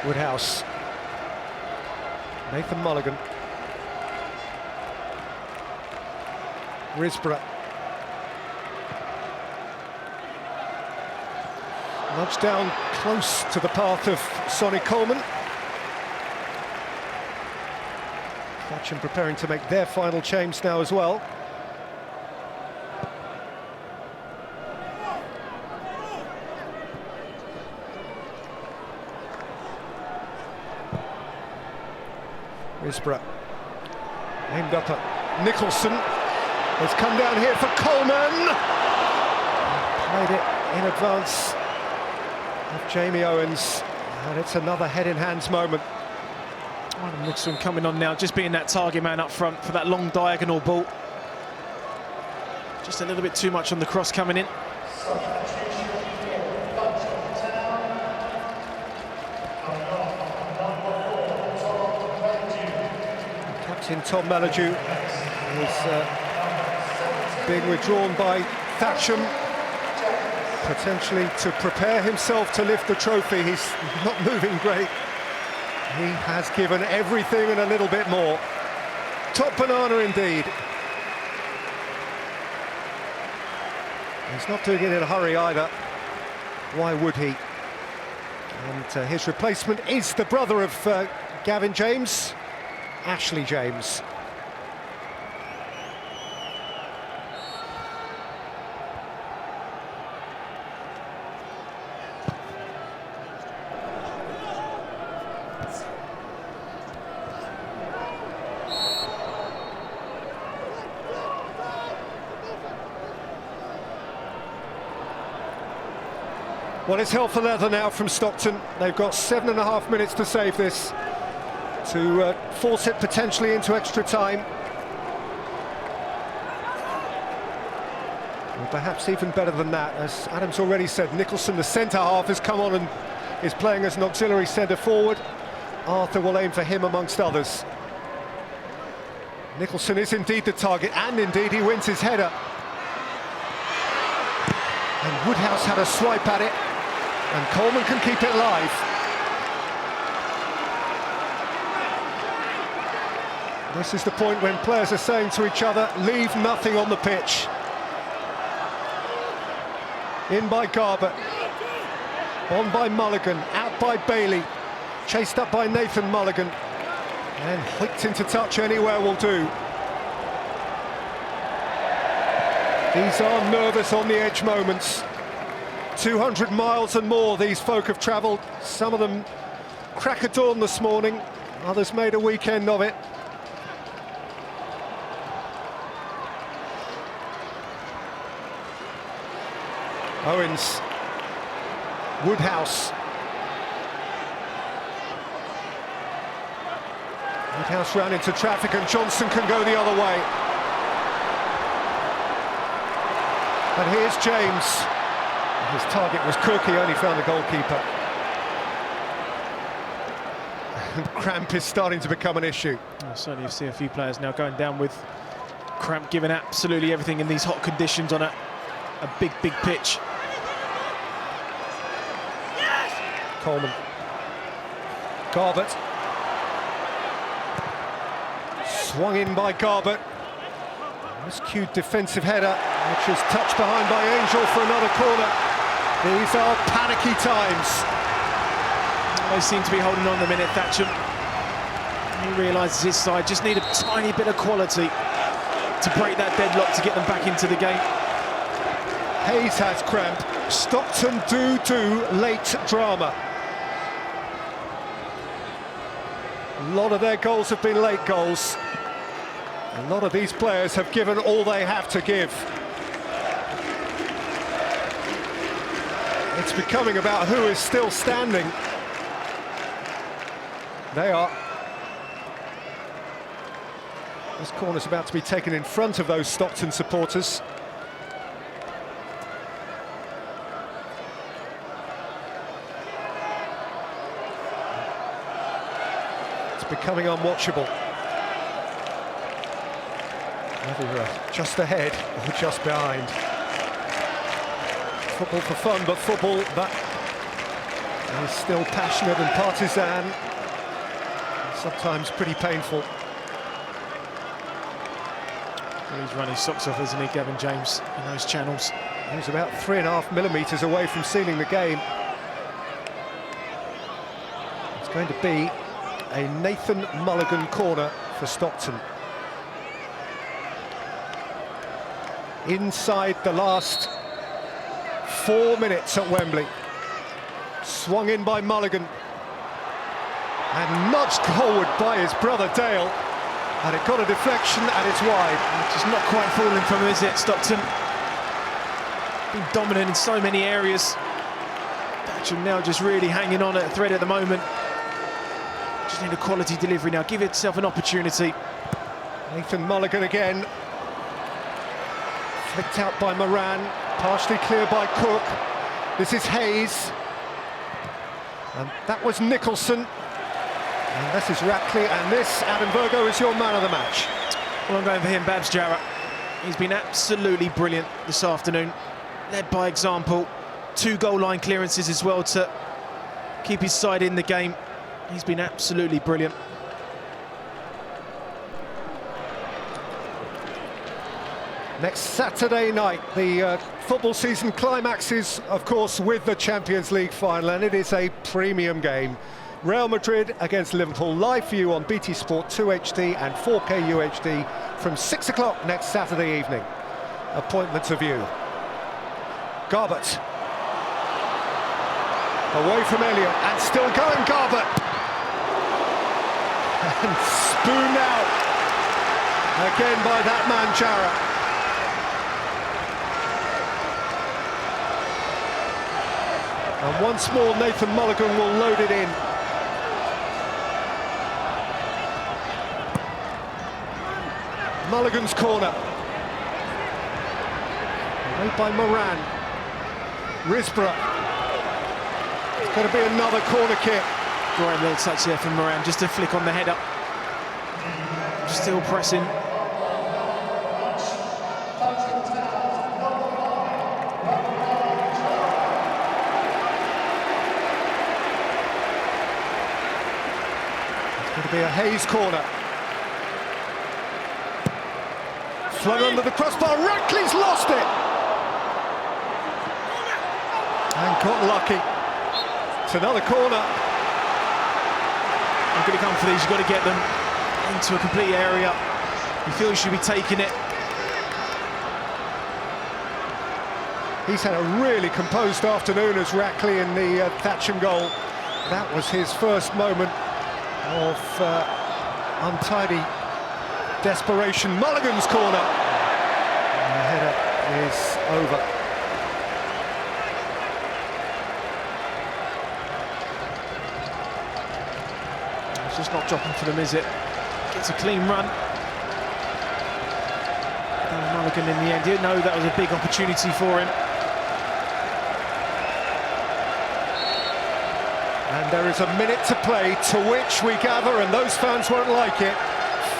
Woodhouse. Nathan Mulligan. Risborough. Nudged down close to the path of Sonny Coleman. Thatcham preparing to make their final change now as well. Risborough aimed up at Nicholson. It's come down here for Coleman. Played it in advance of Jamie Owens, and it's another head-in-hands moment. Nicholson coming on now, just being that target man up front for that long diagonal ball. Just a little bit too much on the cross coming in. Captain Tom Melledew is being withdrawn by Thatcham, potentially to prepare himself to lift the trophy. He's not moving great. He has given everything and a little bit more. Top banana indeed. He's not doing it in a hurry either. Why would he? And his replacement is the brother of Gavin James, Ashley James. Well, it's hell for leather now from Stockton. They've got 7.5 minutes to save this, to force it potentially into extra time. Or perhaps even better than that. As Adam's already said, Nicholson, the centre-half, has come on and is playing as an auxiliary centre-forward. Arthur will aim for him amongst others. Nicholson is indeed the target, and indeed he wins his header. And Woodhouse had a swipe at it, and Coleman can keep it live. This is the point when players are saying to each other, leave nothing on the pitch. In by Garbutt, on by Mulligan, out by Bailey, chased up by Nathan Mulligan, and hoiked into touch anywhere will do. These are nervous on the edge moments. 200 miles and more these folk have travelled, some of them crack of dawn this morning, others made a weekend of it. Owens, Woodhouse. Woodhouse ran into traffic and Johnson can go the other way. And here's James. His target was Cook, he only found the goalkeeper. Cramp is starting to become an issue. Certainly you see a few players now going down with cramp, giving absolutely everything in these hot conditions on a big pitch. Coleman. Garbutt. Swung in by Garbutt. Miscued defensive header, which is touched behind by Angel for another corner. These are panicky times. They seem to be holding on the minute, Thatcham. He realises his side just need a tiny bit of quality to break that deadlock to get them back into the game. Hayes has cramp. Stockton do late drama. A lot of their goals have been late goals. A lot of these players have given all they have to give. It's becoming about who is still standing. They are. This corner's about to be taken in front of those Stockton supporters. It's becoming unwatchable. Whether just ahead or just behind. Football for fun, but football that is still passionate and partisan, sometimes pretty painful. Well, he's running socks off, isn't he, Gavin James, in those channels. He's about 3.5 millimetres away from sealing the game. It's going to be a Nathan Mulligan corner for Stockton. Inside the last 4 minutes at Wembley. Swung in by Mulligan and nudged forward by his brother Dale, and it got a deflection and it's wide. Just not quite falling from him, is it, Stockton? Been dominant in so many areas. Thatcham now just really hanging on at a thread at the moment. Just need a quality delivery now. Give yourself an opportunity. Nathan Mulligan again. Flicked out by Moran, partially clear by Cook. This is Hayes. And that was Nicholson. And this is Rackley, and this, Adam Virgo, is your man of the match. Well, I'm going for him, Babs Jarrett. He's been absolutely brilliant this afternoon. Led by example. 2 goal line clearances as well to keep his side in the game. He's been absolutely brilliant. Next Saturday night, the football season climaxes, of course, with the Champions League final, and it is a premium game. Real Madrid against Liverpool, live for you on BT Sport 2 HD and 4K UHD from 6 o'clock next Saturday evening. Appointments of you. Garbett. Away from Elliott, and still going Garbett. And spooned out again by that man, Jarrett. And once more, Nathan Mulligan will load it in. Mulligan's corner. Made by Moran. Risborough. It's going to be another corner kick. Great little touch there from Moran, just a flick on the header. Still pressing. It's going to be a Hayes corner. Flung under the crossbar, Rackley's lost it! And got lucky. It's another corner. You've got to come for these, you've got to get them into a complete area. You feel you should be taking it. He's had a really composed afternoon as Rackley in the Thatcham goal. That was his first moment of untidy desperation. Mulligan's corner. And the header is over. It's just not dropping for them, is it? Gets a clean run. And Mulligan in the end didn't know that was a big opportunity for him. And there is a minute to play, to which we gather, and those fans won't like it,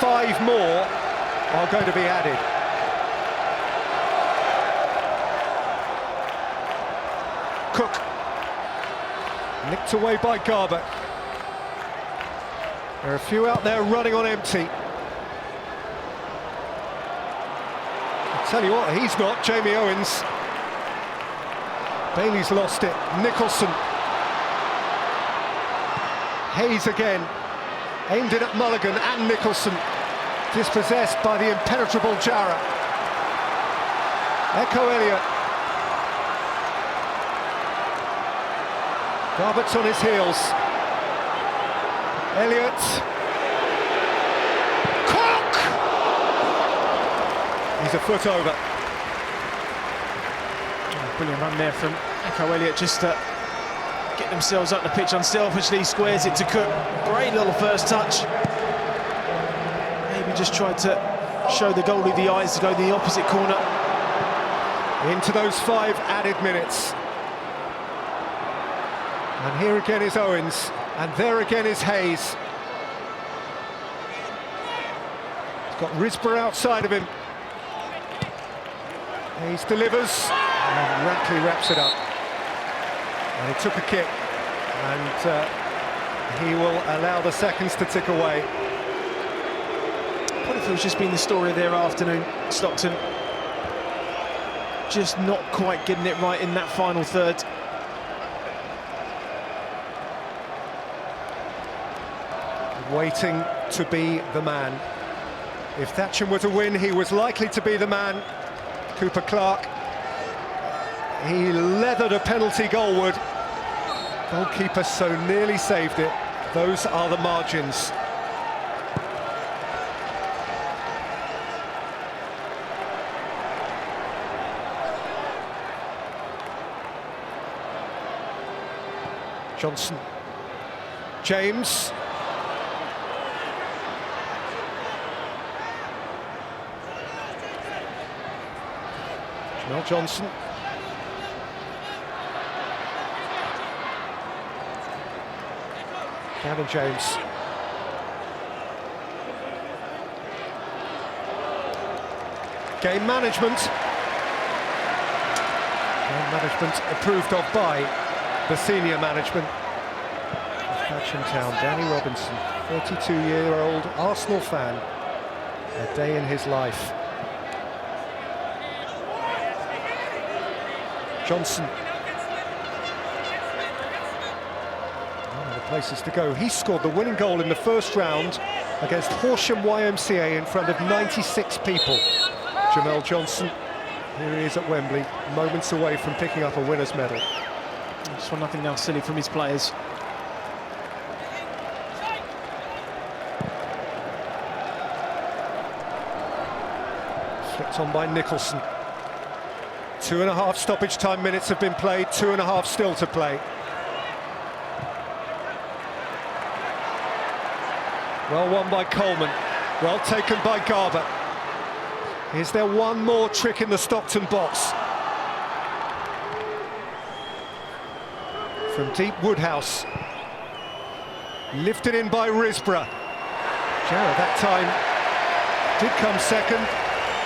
5 more are going to be added. Cook. Nicked away by Garbutt. There are a few out there running on empty. I'll tell you what, he's not, Jamie Owens. Bailey's lost it. Nicholson. Hayes again. Aimed in at Mulligan and Nicholson. Dispossessed by the impenetrable Jarrah. Echo Elliott. Garbutt's on his heels. Elliott. Cook! He's a foot over. Brilliant run there from Echo Elliott, just to get themselves up the pitch unselfishly. Squares it to Cook. Great little first touch. Maybe just tried to show the goalie the eyes to go the opposite corner. Into those 5 added minutes. And here again is Owens, and there again is Hayes. He's got Risborough outside of him. Hayes delivers, and Rackley wraps it up. And he took a kick, and he will allow the seconds to tick away. What if it was just been the story of their afternoon, Stockton? Just not quite getting it right in that final third. Waiting to be the man. If Thatcham were to win, he was likely to be the man. Cooper Clark, he leathered a penalty goalward. Goalkeeper so nearly saved it. Those are the margins. Johnson. James. Jamel Johnson. Gavin James. Game management. Game management approved of by the senior management of Thatcham Town. Danny Robinson, 32-year-old Arsenal fan. A day in his life. Johnson. Oh, the places to go. He scored the winning goal in the first round against Horsham YMCA in front of 96 people. Jamel Johnson, here he is at Wembley, moments away from picking up a winner's medal. Just want nothing now silly from his players. Flicked on by Nicholson. 2.5 stoppage time minutes have been played, 2.5 still to play. Well won by Coleman, well taken by Garbutt. Is there one more trick in the Stockton box? From deep Woodhouse. Lifted in by Risborough. Jarrah that time did come second,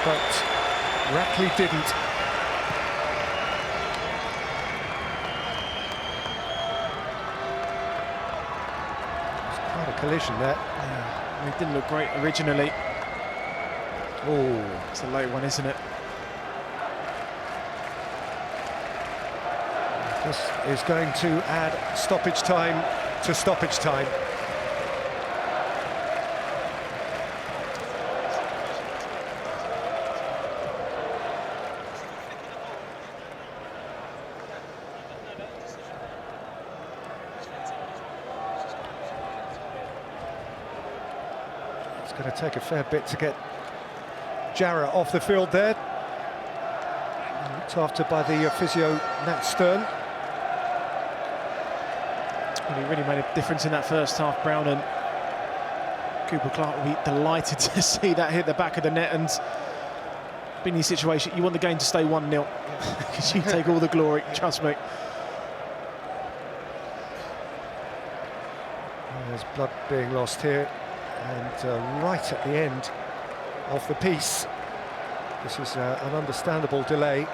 but Rackley didn't. It's quite a collision there. Yeah, it didn't look great originally. Oh, it's a late one, isn't it? This is going to add stoppage time to stoppage time. It's going to take a fair bit to get Jarrah off the field there. Looked after by the physio Nat Stern. Well, he really made a difference in that first half, Brown, and Cooper Clark will be delighted to see that hit the back of the net. And being in this situation, you want the game to stay 1-0 because you take all the glory, trust me. There's blood being lost here, and right at the end of the piece. This is an understandable delay.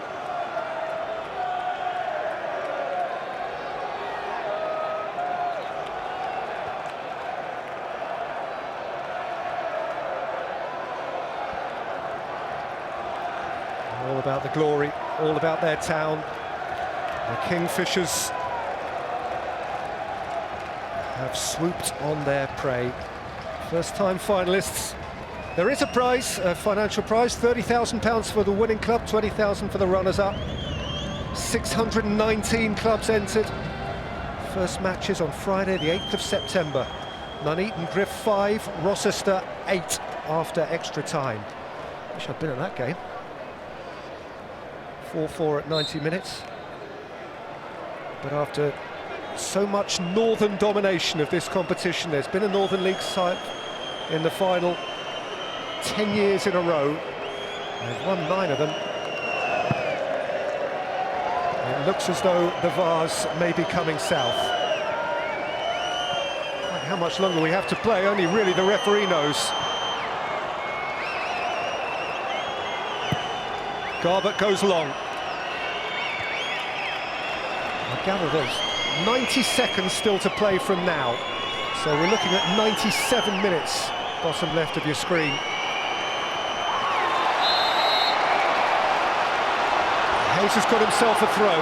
All about the glory, all about their town. The Kingfishers have swooped on their prey. First-time finalists. There is a prize, a financial prize, £30,000 for the winning club, $20,000 for the runners-up. 619 clubs entered. First matches on Friday, the 8th of September. Nuneaton Griff 5, Rochester 8 after extra time. Wish I'd been at that game. 4-4 at 90 minutes. But after so much northern domination of this competition, there's been a Northern League side in the final 10 years in a row. They've won 9 of them. It looks as though the Vase may be coming south. How much longer we have to play, only really the referee knows. Garbett goes long. I gather there's 90 seconds still to play from now. So we're looking at 97 minutes, bottom left of your screen. Hayes has got himself a throw.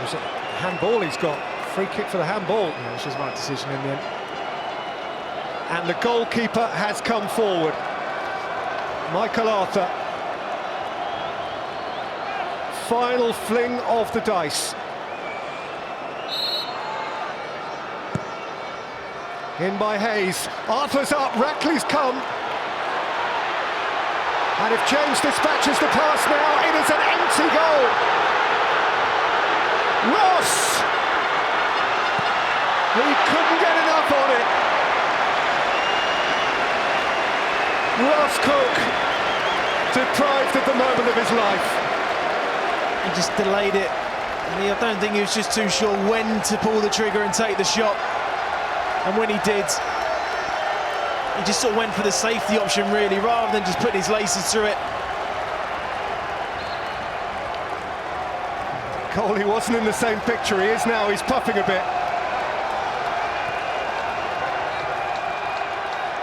Was it handball he's got? Free kick for the handball. Yeah, which is the right decision in the end. And the goalkeeper has come forward. Michael Arthur. Final fling of the dice. In by Hayes. Arthur's up, Rackley's come. And if James dispatches the pass now, it is an empty goal. Ross! He couldn't get enough on it. Ross Cook, deprived at the moment of his life. He just delayed it. And I don't think he was just too sure when to pull the trigger and take the shot. And when he did, he just sort of went for the safety option really, rather than just putting his laces through it. Coley wasn't in the same picture, he is now, he's puffing a bit.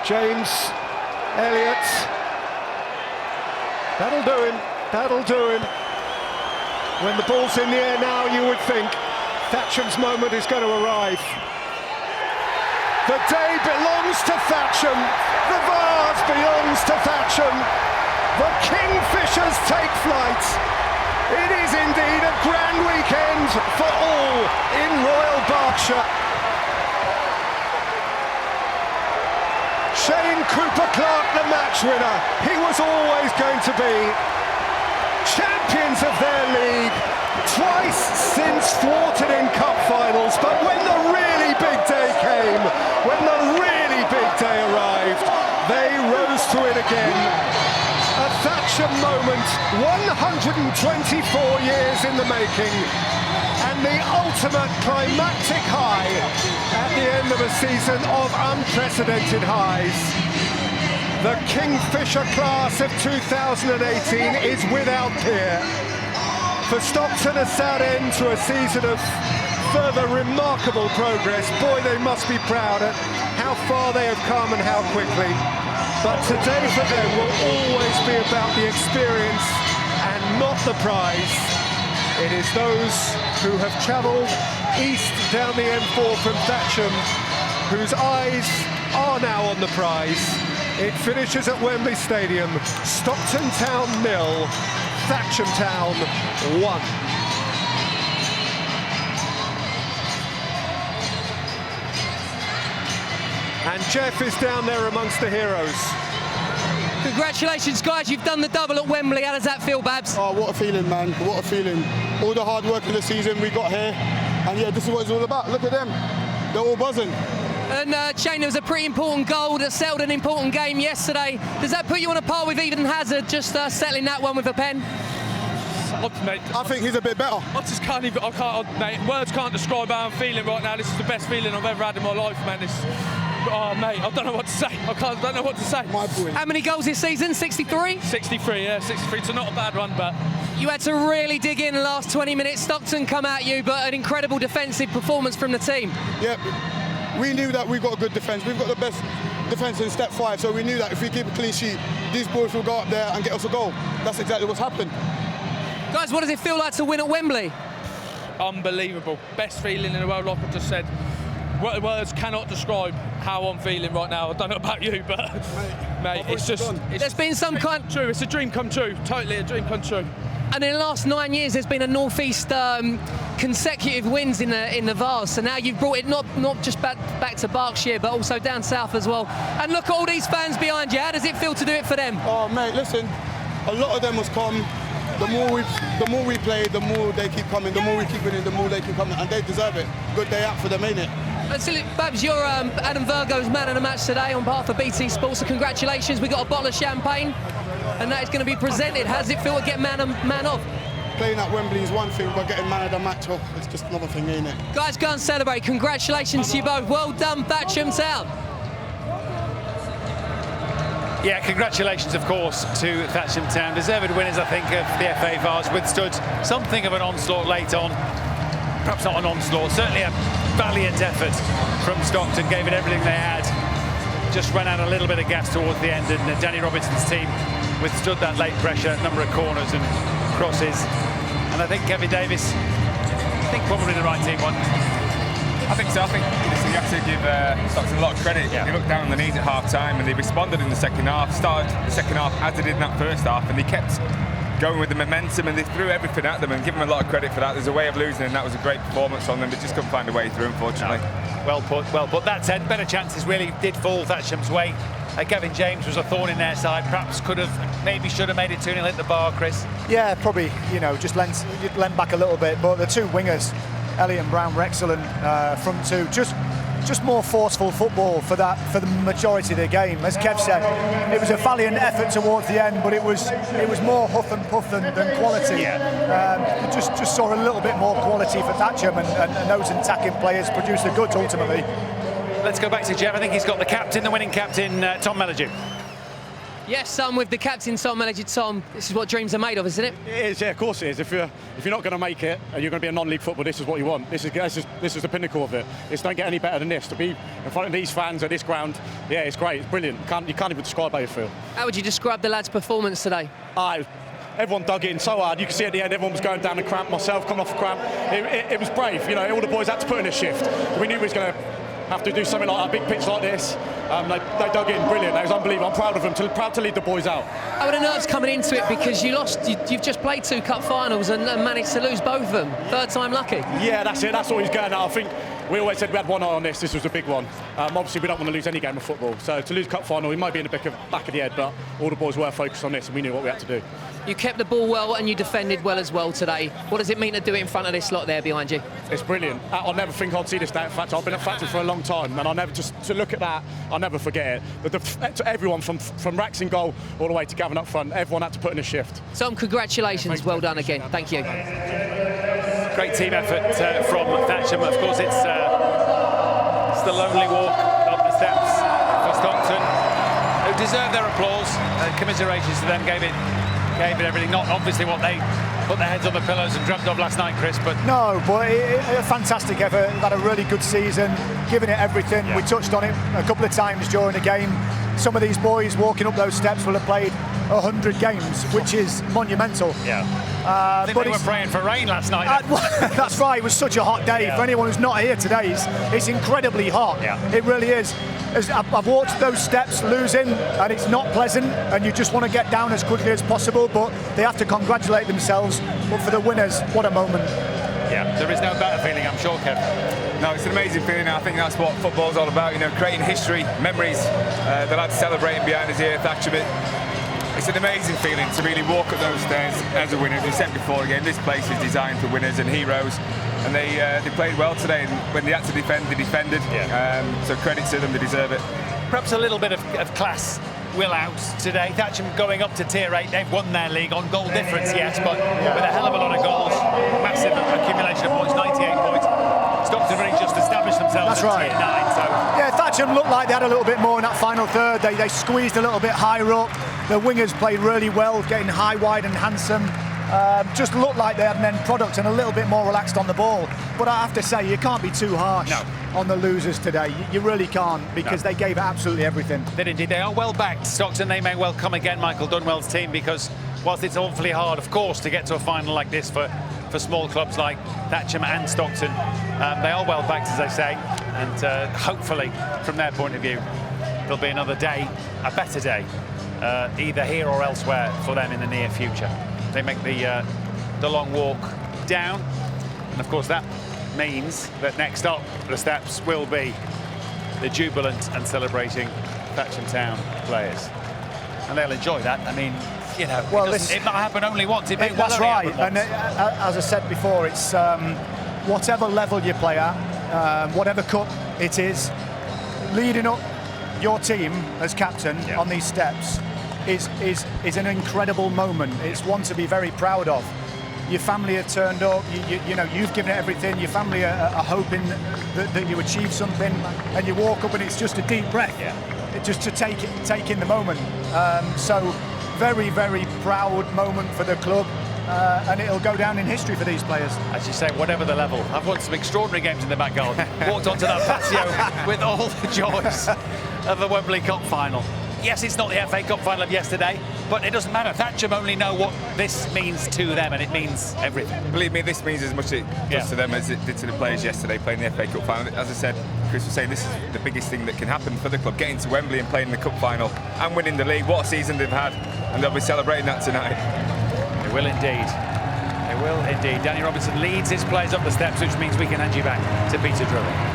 James Elliott. That'll do him, that'll do him. When the ball's in the air now, you would think Thatcham's moment is going to arrive. The day belongs to Thatcham. The Vase belongs to Thatcham. The Kingfishers take flight. It is indeed a grand weekend for all in Royal Berkshire. Shane Cooper-Clark, the match winner. He was always going to be champions of their league, twice since thwarted in cup finals, but when the really big day came, when the really big day arrived, they rose to it again. A Thatcham moment, 124 years in the making, and the ultimate climactic high at the end of a season of unprecedented highs. The Kingfisher class of 2018 is without peer. For Stockton, a sad end to a season of further remarkable progress. Boy, they must be proud at how far they have come and how quickly. But today for them will always be about the experience and not the prize. It is those who have travelled east down the M4 from Thatcham whose eyes are now on the prize. It finishes at Wembley Stadium. Stockton Town 0, Thatcham Town 1. And Jeff is down there amongst the heroes. Congratulations, guys, you've done the double at Wembley. How does that feel, Babs? Oh, what a feeling, man, what a feeling. All the hard work of the season we got here, and yeah, this is what it's all about. Look at them, they're all buzzing. And Shane, there was a pretty important goal that settled an important game yesterday. Does that put you on a par with Eden Hazard, just settling that one with a pen? Mate, I think he's a bit better. I just can't even, mate, words can't describe how I'm feeling right now. This is the best feeling I've ever had in my life, man. Oh, mate, I don't know what to say. Don't know what to say. My boy. How many goals this season? 63? 63, yeah, 63. It's not a bad one, but... You had to really dig in the last 20 minutes. Stockton come at you, but an incredible defensive performance from the team. Yep. We knew that we've got a good defence. We've got the best defence in step 5, so we knew that if we keep a clean sheet, these boys will go up there and get us a goal. That's exactly what's happened. Guys, what does it feel like to win at Wembley? unbelievable. Best feeling in the world, like I just said. Words cannot describe how I'm feeling right now. I don't know about you, but mate, it's just... There's been some kind... True, it's a dream come true. Totally a dream come true. And in the last 9 years, there's been a North East consecutive wins in the Vase. So now you've brought it not just back to Berkshire, but also down south as well. And look at all these fans behind you. How does it feel to do it for them? Oh, mate, listen, a lot of them must come. The more we play, the more they keep coming. The more we keep winning, the more they keep coming, and they deserve it. Good day out for them, ain't it? Babs, you're Adam Virgo's man of the match today on behalf of BT Sports. So congratulations. We got a bottle of champagne, and that is going to be presented. How does it feel to get man of? Playing at Wembley is one thing, but getting man of the match, oh, it's just another thing, ain't it? Guys, go and celebrate. Congratulations to you both. Well done, Thatcham Town. Yeah, congratulations, of course, to Thatcham Town. Deserved winners, I think, of the FA Vase. Withstood something of an onslaught late on. Perhaps not an onslaught, certainly a valiant effort from Stockton. Gave it everything they had. Just ran out a little bit of gas towards the end, and Danny Robinson's team withstood that late pressure, a number of corners and crosses. And I think Kevin Davis, probably the right team won. I think so. I think you have to give Stockton a lot of credit. Yeah. They looked down on the knees at half-time and they responded in the second half, started the second half as they did in that first half, and they kept going with the momentum and they threw everything at them, and give them a lot of credit for that. There's a way of losing, and that was a great performance on them. They just couldn't find a way through, unfortunately. No. Well put. That said, better chances really did fall Thatcham's way. Kevin James was a thorn in their side. Perhaps maybe should have made it 2-0 at the bar, Chris. Yeah, probably, just lent back a little bit, but the two wingers, Elliott and Brown, were excellent. Front two, just more forceful football for the majority of the game. As Kev said, it was a valiant effort towards the end, but it was more huff and puff than quality. Yeah. Just saw a little bit more quality for Thatcham, and those attacking players produced the goods ultimately. Let's go back to Jeff. I think he's got the winning captain, Tom Melledew. Yes, I'm with the captain, Tom Melledew. Tom, this is what dreams are made of, isn't it? It is, yeah, of course it is. If you're not going to make it and you're going to be a non-league football, this is what you want. This is the pinnacle of it. It don't get any better than this. To be in front of these fans at this ground, yeah, it's great. It's brilliant. You can't even describe how you feel. How would you describe the lads' performance today? Everyone dug in so hard. You can see at the end, everyone was going down a cramp. Myself coming off a cramp. It was brave. All the boys had to put in a shift. We knew we was going to have to do something like a big pitch like this. They dug in brilliant. It was unbelievable. I'm proud of them. Proud to lead the boys out. How were the nerves coming into it, because you've just played 2 cup finals and managed to lose both of them? Third time lucky. Yeah, that's it. That's what he's going at. I think we always said we had one eye on this. This was a big one. Obviously, we don't want to lose any game of football. So to lose cup final, we might be in the back of the head, but all the boys were focused on this, and we knew what we had to do. You kept the ball well and you defended well as well today. What does it mean to do it in front of this lot there behind you? It's brilliant. I'll never think I'd see this day at Thatcham. I've been at Thatcham for a long time, and I'll never to look at that. I'll never forget it. To everyone from racks in goal all the way to Gavin up front, everyone had to put in a shift. Tom, congratulations. Well done again. Thank you. Great team effort from Thatcham. Of course, it's the lonely walk up the steps for Stockton, who deserve their applause. Commiserations to them. Gave it everything. Not obviously what they put their heads on the pillows and dreamt of last night, Chris, but no, but a fantastic effort. They've had a really good season, giving it everything. Yeah. We touched on it a couple of times during the game. Some of these boys walking up those steps will have played 100 games, which is monumental. Yeah. I think they were praying for rain last night. That's right. It was such a hot day. Yeah. For anyone who's not here today, it's incredibly hot. Yeah. It really is. I've walked those steps losing, and it's not pleasant, and you just want to get down as quickly as possible, but they have to congratulate themselves. But for the winners, what a moment. Yeah, there is no better feeling, I'm sure, Kev. No, it's an amazing feeling. I think that's what football's all about, creating history, memories, the lads celebrating behind us here at Thatcham. It's an amazing feeling to really walk up those stairs as a winner. As we said before, again, this place is designed for winners and heroes, and they played well today, and when they had to defend, they defended. Yeah. So credit to them, they deserve it. Perhaps a little bit of class will out today. Thatcham going up to Tier 8, they've won their league on goal difference, yes, but with a hell of a lot of goals, massive accumulation of points, 98 points. Stockton really just established themselves at Tier 9. So. Yeah, Thatcham looked like they had a little bit more in that final third. They squeezed a little bit higher up. The wingers played really well, getting high, wide and handsome. Just looked like they had an end product and a little bit more relaxed on the ball. But I have to say, you can't be too harsh on the losers today. You really can't, because they gave absolutely everything. They did indeed. They are well backed, Stockton. They may well come again, Michael Dunwell's team, because whilst it's awfully hard, of course, to get to a final like this for for small clubs like Thatcham and Stockton. They are well backed, as they say, and hopefully, from their point of view, there'll be another day, a better day, either here or elsewhere for them in the near future. They make the long walk down, and of course that means that next up the steps will be the jubilant and celebrating Thatcham Town players, and they'll enjoy that. I mean, you know, well, it might happen only once. It may well that's right, happen once. and as I said before, it's whatever level you play at, whatever cup it is, leading up your team as captain on these steps is an incredible moment. It's one to be very proud of. Your family have turned up, you know, you've given it everything, your family are hoping that you achieve something, and you walk up and it's just a deep breath, just to take in the moment. So very, very proud moment for the club, and it'll go down in history for these players. As you say, whatever the level. I've won some extraordinary games in the back garden, walked onto that patio with all the joys of the Wembley Cup final. Yes, it's not the FA Cup final of yesterday, but it doesn't matter. Thatcham only know what this means to them, and it means everything. Believe me, this means as much it does to them as it did to the players yesterday playing the FA Cup final. As I said, Chris was saying, this is the biggest thing that can happen for the club, getting to Wembley and playing the Cup final and winning the league. What a season they've had, and they'll be celebrating that tonight. They will indeed. They will indeed. Danny Robinson leads his players up the steps, which means we can hand you back to Peter Drury.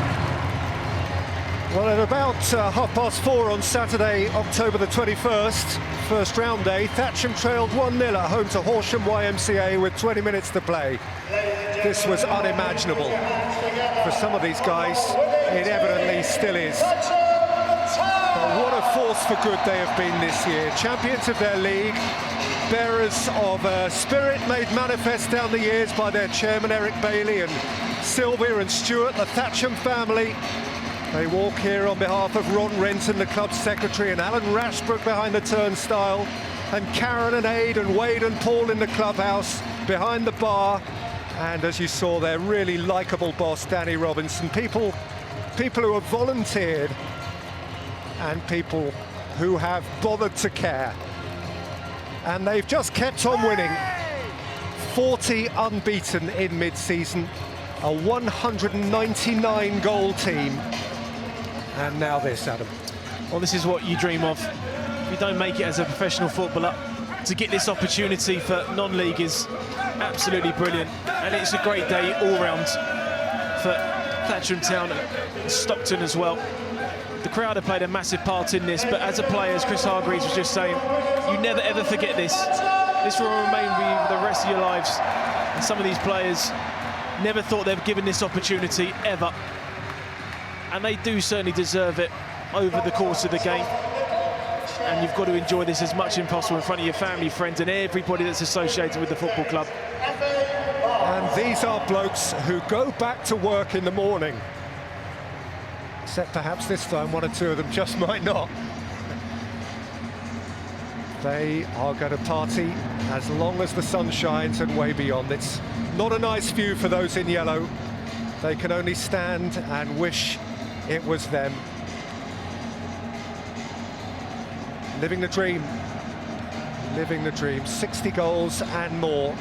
Well, at about 4:30 on Saturday, October the 21st, first round day, Thatcham trailed 1-0 at home to Horsham YMCA with 20 minutes to play. This was unimaginable. For some of these guys, it evidently still is. But what a force for good they have been this year. Champions of their league, bearers of a spirit made manifest down the years by their chairman, Eric Bailey, and Sylvia and Stuart, the Thatcham family. They walk here on behalf of Ron Renton, the club's secretary, and Alan Rashbrook behind the turnstile, and Karen and Aid and Wade and Paul in the clubhouse behind the bar, and as you saw, their really likeable boss, Danny Robinson. People who have volunteered and people who have bothered to care. And they've just kept on winning. 40 unbeaten in mid-season, a 199 goal team. And now this, Adam. Well, this is what you dream of. If you don't make it as a professional footballer, to get this opportunity for non-league is absolutely brilliant. And it's a great day all round for Thatcham Town and Stockton as well. The crowd have played a massive part in this, but as a player, as Chris Hargreaves was just saying, you never ever forget this. This will remain with you for the rest of your lives. And some of these players never thought they'd given this opportunity ever. And they do certainly deserve it over the course of the game. And you've got to enjoy this as much as possible in front of your family, friends, and everybody that's associated with the football club. And these are blokes who go back to work in the morning. Except perhaps this time one or two of them just might not. They are going to party as long as the sun shines and way beyond. It's not a nice view for those in yellow. They can only stand and wish it was them. Living the dream. Living the dream. 60 goals and more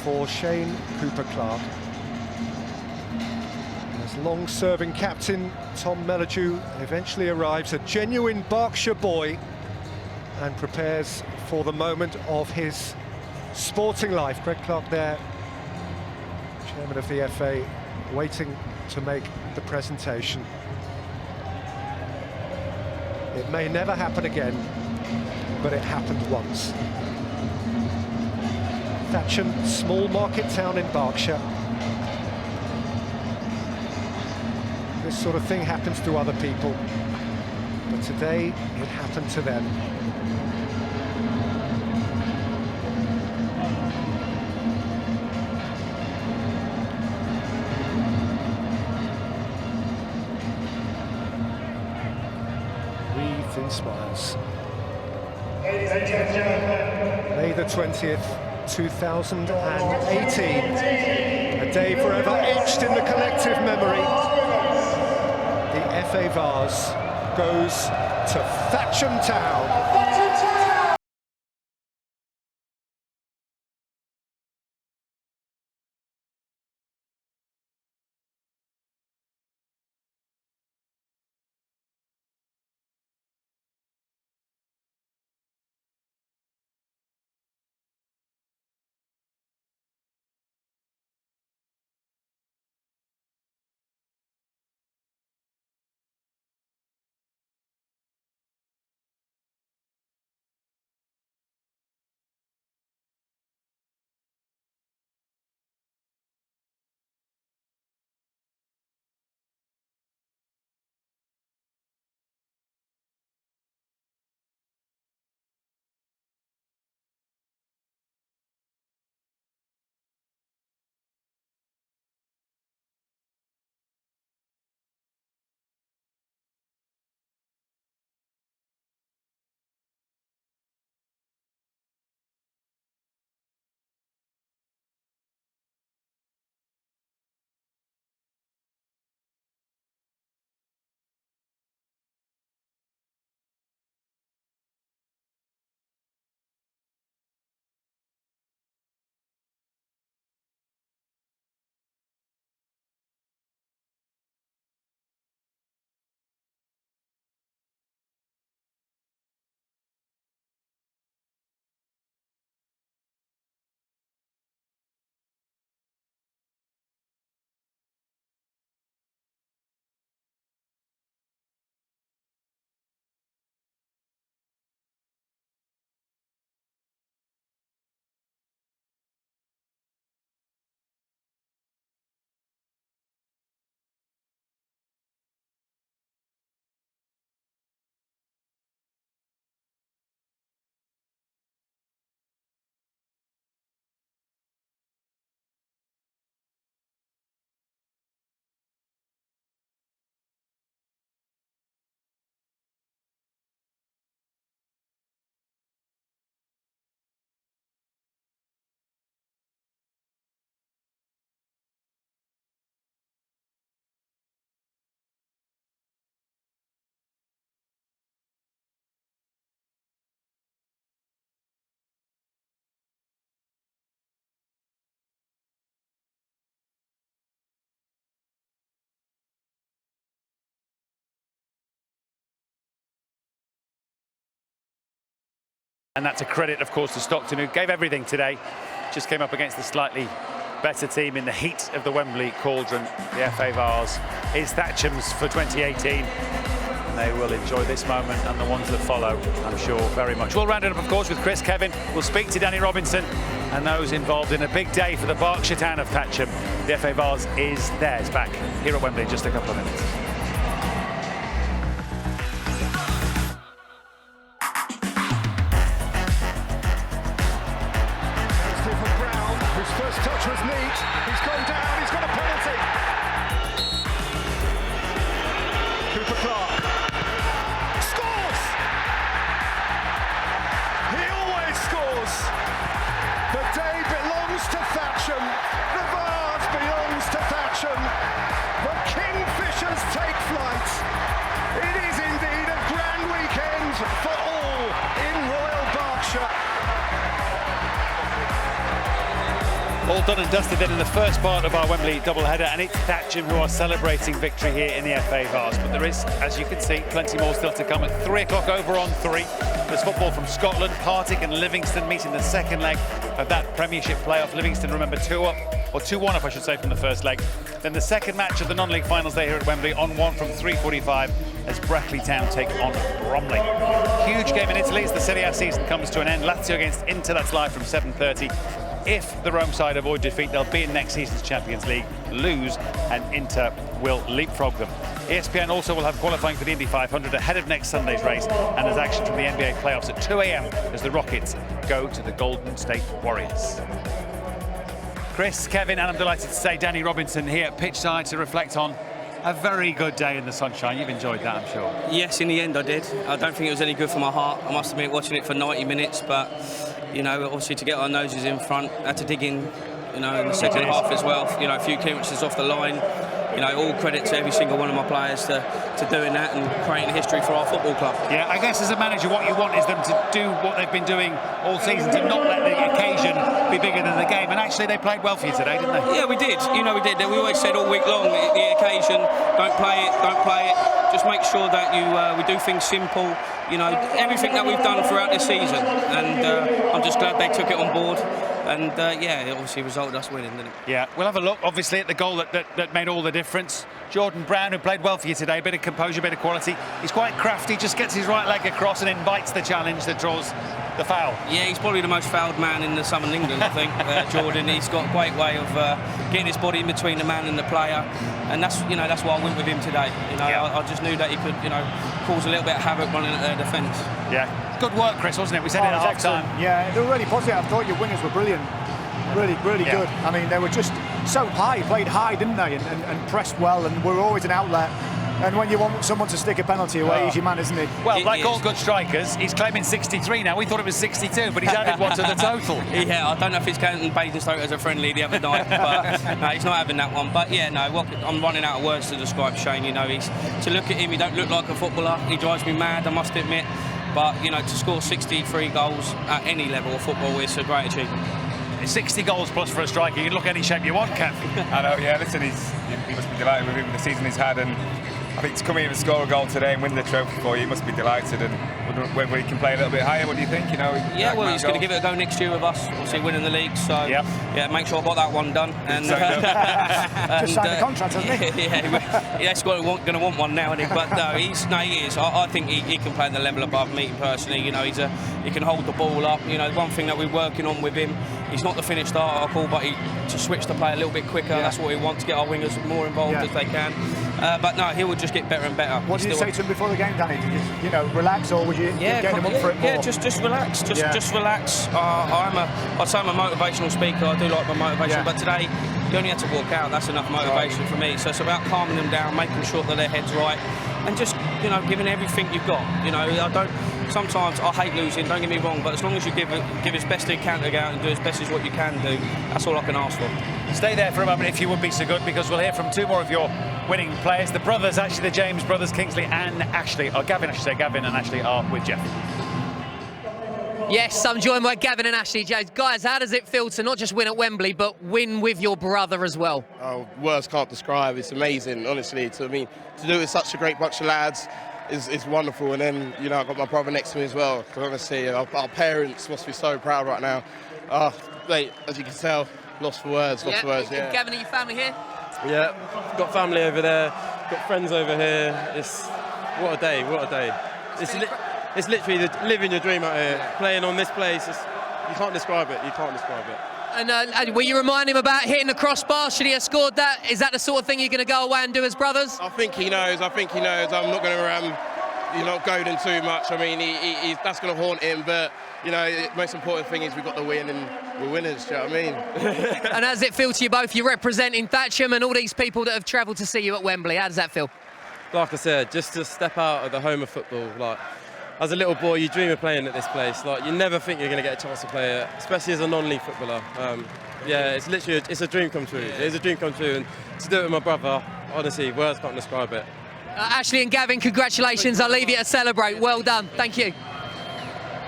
for Shane Cooper-Clark. As long-serving captain Tom Melledew eventually arrives, a genuine Berkshire boy, and prepares for the moment of his sporting life. Greg Clark there, chairman of the FA, waiting to make the presentation. It may never happen again, but it happened once. Thatcham, small market town in Berkshire. This sort of thing happens to other people, but today it happened to them. Smiles. May the 20th, 2018. A day forever etched in the collective memory. The FA Vase goes to Thatcham Town. And that's a credit, of course, to Stockton, who gave everything today. Just came up against the slightly better team in the heat of the Wembley cauldron. The FA Vase is Thatcham's for 2018. And they will enjoy this moment and the ones that follow, I'm sure, very much. We'll round it up, of course, with Chris, Kevin. We'll speak to Danny Robinson and those involved in a big day for the Berkshire town of Thatcham. The FA Vase is theirs, back here at Wembley in just a couple of minutes. Touch was neat. He's gone down. He's got a penalty. Cooper Clark scores. He always scores. The day belongs to Thatcham. The vase belongs to Thatcham. The Kingfishers take flight. It is indeed a grand weekend for all in Royal Berkshire. All done and dusted then in the first part of our Wembley doubleheader, and it's Thatcham who are celebrating victory here in the FA Vase. But there is, as you can see, plenty more still to come at 3 o'clock over on 3. There's football from Scotland. Partick and Livingston meet in the second leg of that Premiership playoff. Livingston, remember, 2-up, or 2-1 up, I should say, from the first leg. Then the second match of the non-league finals day here at Wembley on 1 from 3:45 as Brackley Town take on Bromley. Huge game in Italy as the Serie A season comes to an end. Lazio against Inter, that's live from 7:30. If the Rome side avoid defeat, they'll be in next season's Champions League. Lose, and Inter will leapfrog them. ESPN also will have qualifying for the Indy 500 ahead of next Sunday's race, and there's action from the NBA playoffs at 2 a.m. as the Rockets go to the Golden State Warriors. Chris, Kevin, and I'm delighted to say Danny Robinson here at pitchside to reflect on a very good day in the sunshine. You've enjoyed that, I'm sure. Yes, in the end I did. I don't think it was any good for my heart. I must admit, watching it for 90 minutes, but you know, obviously to get our noses in front, had to dig in, you know, in the second half as well. You know, a few clearances off the line. You know, all credit to every single one of my players to doing that and creating history for our football club. Yeah, I guess as a manager, what you want is them to do what they've been doing all season, to not let the occasion be bigger than the game. And actually, they played well for you today, didn't they? Yeah, we did. You know, we did. We always said all week long, the occasion, don't play it. Just make sure that we do things simple. You know, everything that we've done throughout this season. And I'm just glad they took it on board. And yeah, it obviously resulted us winning, didn't it? Yeah, we'll have a look, obviously, at the goal that made all the difference. Jordan Brown, who played well for you today, a bit of composure, a bit of quality. He's quite crafty, just gets his right leg across and invites the challenge that draws the foul. Yeah, he's probably the most fouled man in the Southern England, I think, Jordan. He's got a great way of getting his body in between the man and the player. And that's, you know, that's why I went with him today. You know, I just knew that he could, you know, cause a little bit of havoc running at their defence. Yeah, good work, Chris, wasn't it? We said it at half-time. Yeah, they were really positive. I thought your wingers were brilliant. Really good. I mean, they were just so high, played high, didn't they? And pressed well, and were always an outlet. And when you want someone to stick a penalty away, he's your man, isn't he? Well, like all good strikers, he's claiming 63 now. We thought it was 62, but he's added one to the total. Yeah, I don't know if he's counting Basingstoke as a friendly the other night, but no, he's not having that one. But yeah, no, I'm running out of words to describe Shane. You know, to look at him, he don't look like a footballer. He drives me mad, I must admit. But you know, to score 63 goals at any level of football, it's a great achievement. 60 goals plus for a striker. You can look any shape you want, Kev. I know, yeah, listen, he must be delighted with him, the season he's had, and I think to come here and score a goal today and win the trophy for you, he must be delighted. And whether he can play a little bit higher, what do you think? You know, yeah, well, he's going to give it a go next year with us, obviously winning the league. So yeah, make sure I got that one done. And just signed the contract, hasn't he? Yeah, he's going to want one now, isn't he? But no, he is. I think he can play at the level above me personally. You know, he can hold the ball up. You know, one thing that we're working on with him, he's not the finished article, but to switch the play a little bit quicker. Yeah. That's what we want, to get our wingers more involved as they can. But no, he will just get better and better. What did you say to him before the game, Danny? Did you know, relax, or would you get him up for it more? Yeah, just relax. Just relax. I'd say I'm a motivational speaker. I do like my motivation, but today you only had to walk out. That's enough motivation for me. So it's about calming them down, making sure that their head's right, and just, you know, giving everything you've got. You know, sometimes I hate losing, don't get me wrong, but as long as you give as best you can to go out and do as best as what you can do, that's all I can ask for. Stay there for a moment if you would be so good, because we'll hear from two more of your winning players. The brothers, actually, the James brothers, Kingsley and Ashley, or Gavin, I should say. Gavin and Ashley are with Jeff. Yes, I'm joined by Gavin and Ashley. Guys, how does it feel to not just win at Wembley, but win with your brother as well? Oh, words can't describe. It's amazing, honestly. To do it with such a great bunch of lads. is wonderful. And then, you know, I've got my brother next to me as well. Because honestly, our parents must be so proud right now. Mate, as you can tell, lost for words, yeah. Gavin, are your family here? Yeah, got family over there, got friends over here. What a day, what a day. It's literally living your dream out here, playing on this place. You can't describe it, And will you remind him about hitting the crossbar? Should he have scored that? Is that the sort of thing you're going to go away and do as brothers? I think he knows. I'm not going to, goad him too much. I mean, that's going to haunt him. But, you know, the most important thing is we've got the win and we're winners, do you know what I mean? And how does it feel to you both? You're representing Thatcham and all these people that have travelled to see you at Wembley. How does that feel? Like I said, just to step out of the home of football, like, as a little boy, you dream of playing at this place. Like, you never think you're going to get a chance to play it, especially as a non-league footballer. Yeah, it's literally a dream come true. It is a dream come true, and to do it with my brother, honestly, words can't describe it. Ashley and Gavin, congratulations. I'll leave you to celebrate. Well done. Thank you.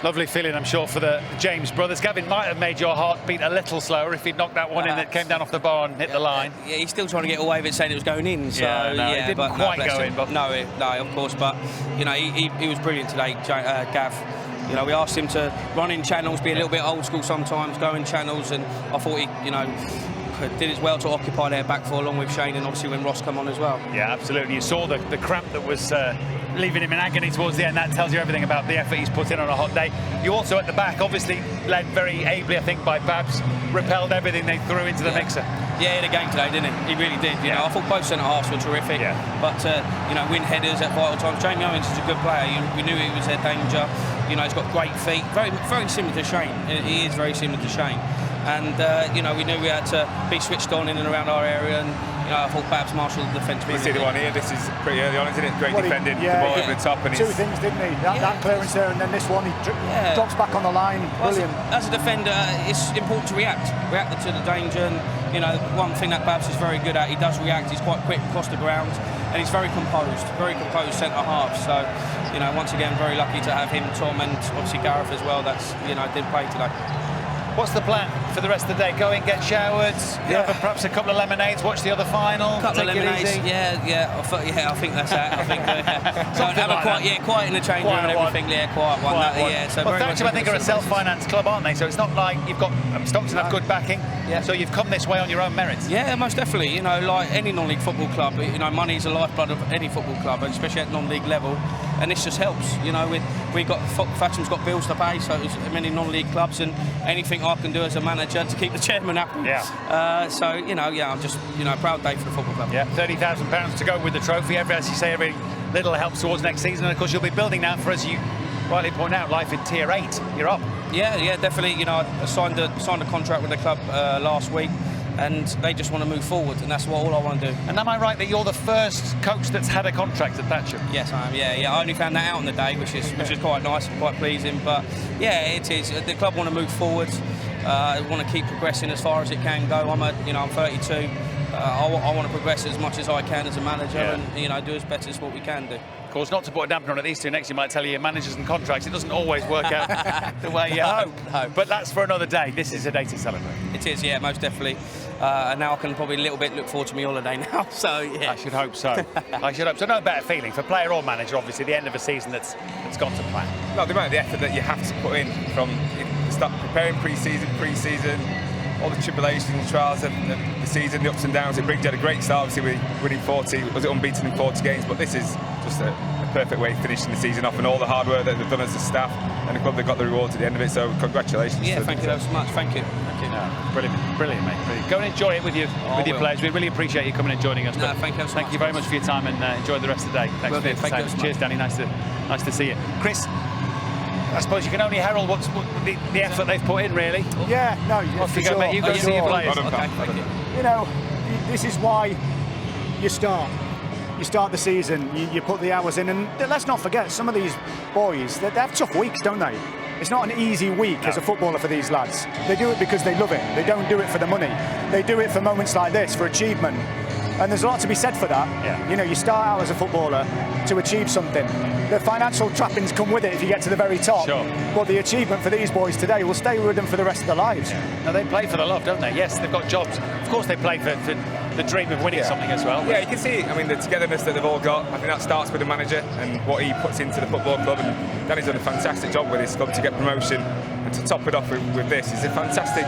Lovely feeling, I'm sure, for the James brothers. Gavin might have made your heart beat a little slower if he'd knocked that one in that came down off the bar and hit the line. Yeah, he's still trying to get away with it, saying it was going in. So, it didn't quite go in. But no, of course. But, you know, he was brilliant today, Gav. You know, we asked him to run in channels, be a little bit old school sometimes, go in channels, and I thought he, you know, did as well to occupy their back four along with Shane, and obviously when Ross come on as well. Yeah, absolutely. You saw the cramp that was leaving him in agony towards the end. That tells you everything about the effort he's put in on a hot day. You also, at the back, obviously led very ably, I think, by Babs, repelled everything they threw into the mixer. Yeah, he had a game today, didn't he? He really did. You know, I thought both centre-halves were terrific. Yeah. But, you know, win headers at vital times. Jamie Owens is a good player. We knew he was a danger. You know, he's got great feet. Very, very similar to Shane. He is very similar to Shane. And, you know, we knew we had to be switched on in and around our area. And, you know, I thought Babs marshalled the defence. You see the one here, this is pretty early on, isn't it? Great defending, the ball over the top. And two things, didn't he? That clearance there, and then this one, he drops back on the line. Brilliant. As a defender, it's important to react to the danger. And, you know, one thing that Babs is very good at, he does react. He's quite quick across the ground, and he's very composed centre-half. So, you know, once again, very lucky to have him, Tom, and obviously Gareth as well. That's, you know, did play today. What's the plan for the rest of the day? Go in, get showered, have perhaps a couple of lemonades, watch the other final. Couple of lemonades, I think that's that. I think quiet in the change room and everything. Yeah, quiet one. So well, Thatcham, I think, are a self-financed club, aren't they? So it's not like you've got Stockton have good backing. Yeah. So you've come this way on your own merits. Yeah, most definitely. You know, like any non-league football club, you know, money is the lifeblood of any football club, and especially at non-league level. And this just helps. You know, Thatcham's got bills to pay, so there's many non-league clubs, and anything I can do as a manager to keep the chairman happy. Yeah. So, you know, I'm just, you know, a proud day for the football club. Yeah, £30,000 to go with the trophy. As you say, every little helps towards next season. And of course, you'll be building now for, as you rightly point out, life in Tier 8. You're up. Yeah, definitely. You know, I signed a contract with the club last week, and they just want to move forward, and that's all I want to do. And am I right that you're the first coach that's had a contract at Thatcham? Yes, I am. Yeah. I only found that out on the day, which is quite nice and quite pleasing. But yeah, it is. The club want to move forward. Want to keep progressing as far as it can go. I'm 32. I want to progress as much as I can as a manager, and, you know, do as better as what we can do. Of course, not to put a damper on it, these two next, you might tell you managers and contracts, it doesn't always work out the way you hope. No. But that's for another day. This is a day to celebrate. It is, yeah, most definitely. And now I can probably a little bit look forward to my holiday now. So yeah, I should hope so. No better feeling for player or manager, obviously, the end of a season that's gone to plan. No, the amount of the effort that you have to put in from start preparing pre-season, all the tribulations, trials of the season, the ups and downs. It brings you had a great start, obviously, with winning 40, was it unbeaten in 40 games, but this is just a perfect way of finishing the season off, and all the hard work that they've done as a staff, and the club, they've got the rewards at the end of it, so congratulations. Yeah, thank you so much. Thank you. No, brilliant, mate. Brilliant. Go and enjoy it with your players. We really appreciate you coming and joining us. No, thank you very much for your time, and enjoy the rest of the day. Thanks for your time. Cheers, Danny. Nice to see you. Chris, I suppose you can only herald what's the effort they've put in, really. Yeah, no, off you go, mate. You go see your players. Okay, thank you. You know, this is why you start. You start the season, you put the hours in, and let's not forget, some of these boys, they have tough weeks, don't they? It's not an easy week as a footballer for these lads. They do it because they love it. They don't do it for the money. They do it for moments like this, for achievement. And there's a lot to be said for that. Yeah. You know, you start out as a footballer to achieve something. The financial trappings come with it if you get to the very top. Sure. But the achievement for these boys today will stay with them for the rest of their lives. Yeah. Now, they play for the love, don't they? Yes, they've got jobs. Of course they play for the dream of winning something as well. Yeah, you can see, I mean, the togetherness that they've all got. I think that starts with the manager and what he puts into the football club, and Danny's done a fantastic job with his club to get promotion, and to top it off with this is a fantastic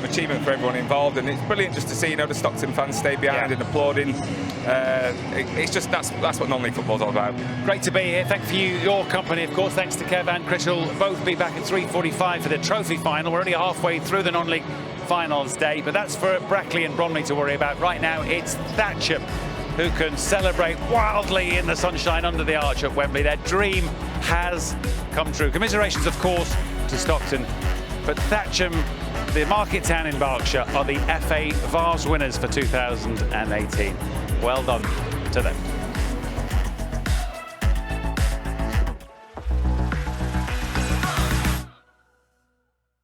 achievement for everyone involved, and it's brilliant just to see, you know, the Stockton fans stay behind and applauding. It's just that's what non-league football's all about. Great to be here. Thank you for your company, of course. Thanks to Kev and Chris, who'll both be back at 3:45 for the trophy final. We're only halfway through the non-league finals day, but that's for Brackley and Bromley to worry about. Right now, it's Thatcham who can celebrate wildly in the sunshine under the arch at Wembley. Their dream has come true. Commiserations, of course, to Stockton, but Thatcham, the market town in Berkshire, are the FA Vase winners for 2018. Well done to them.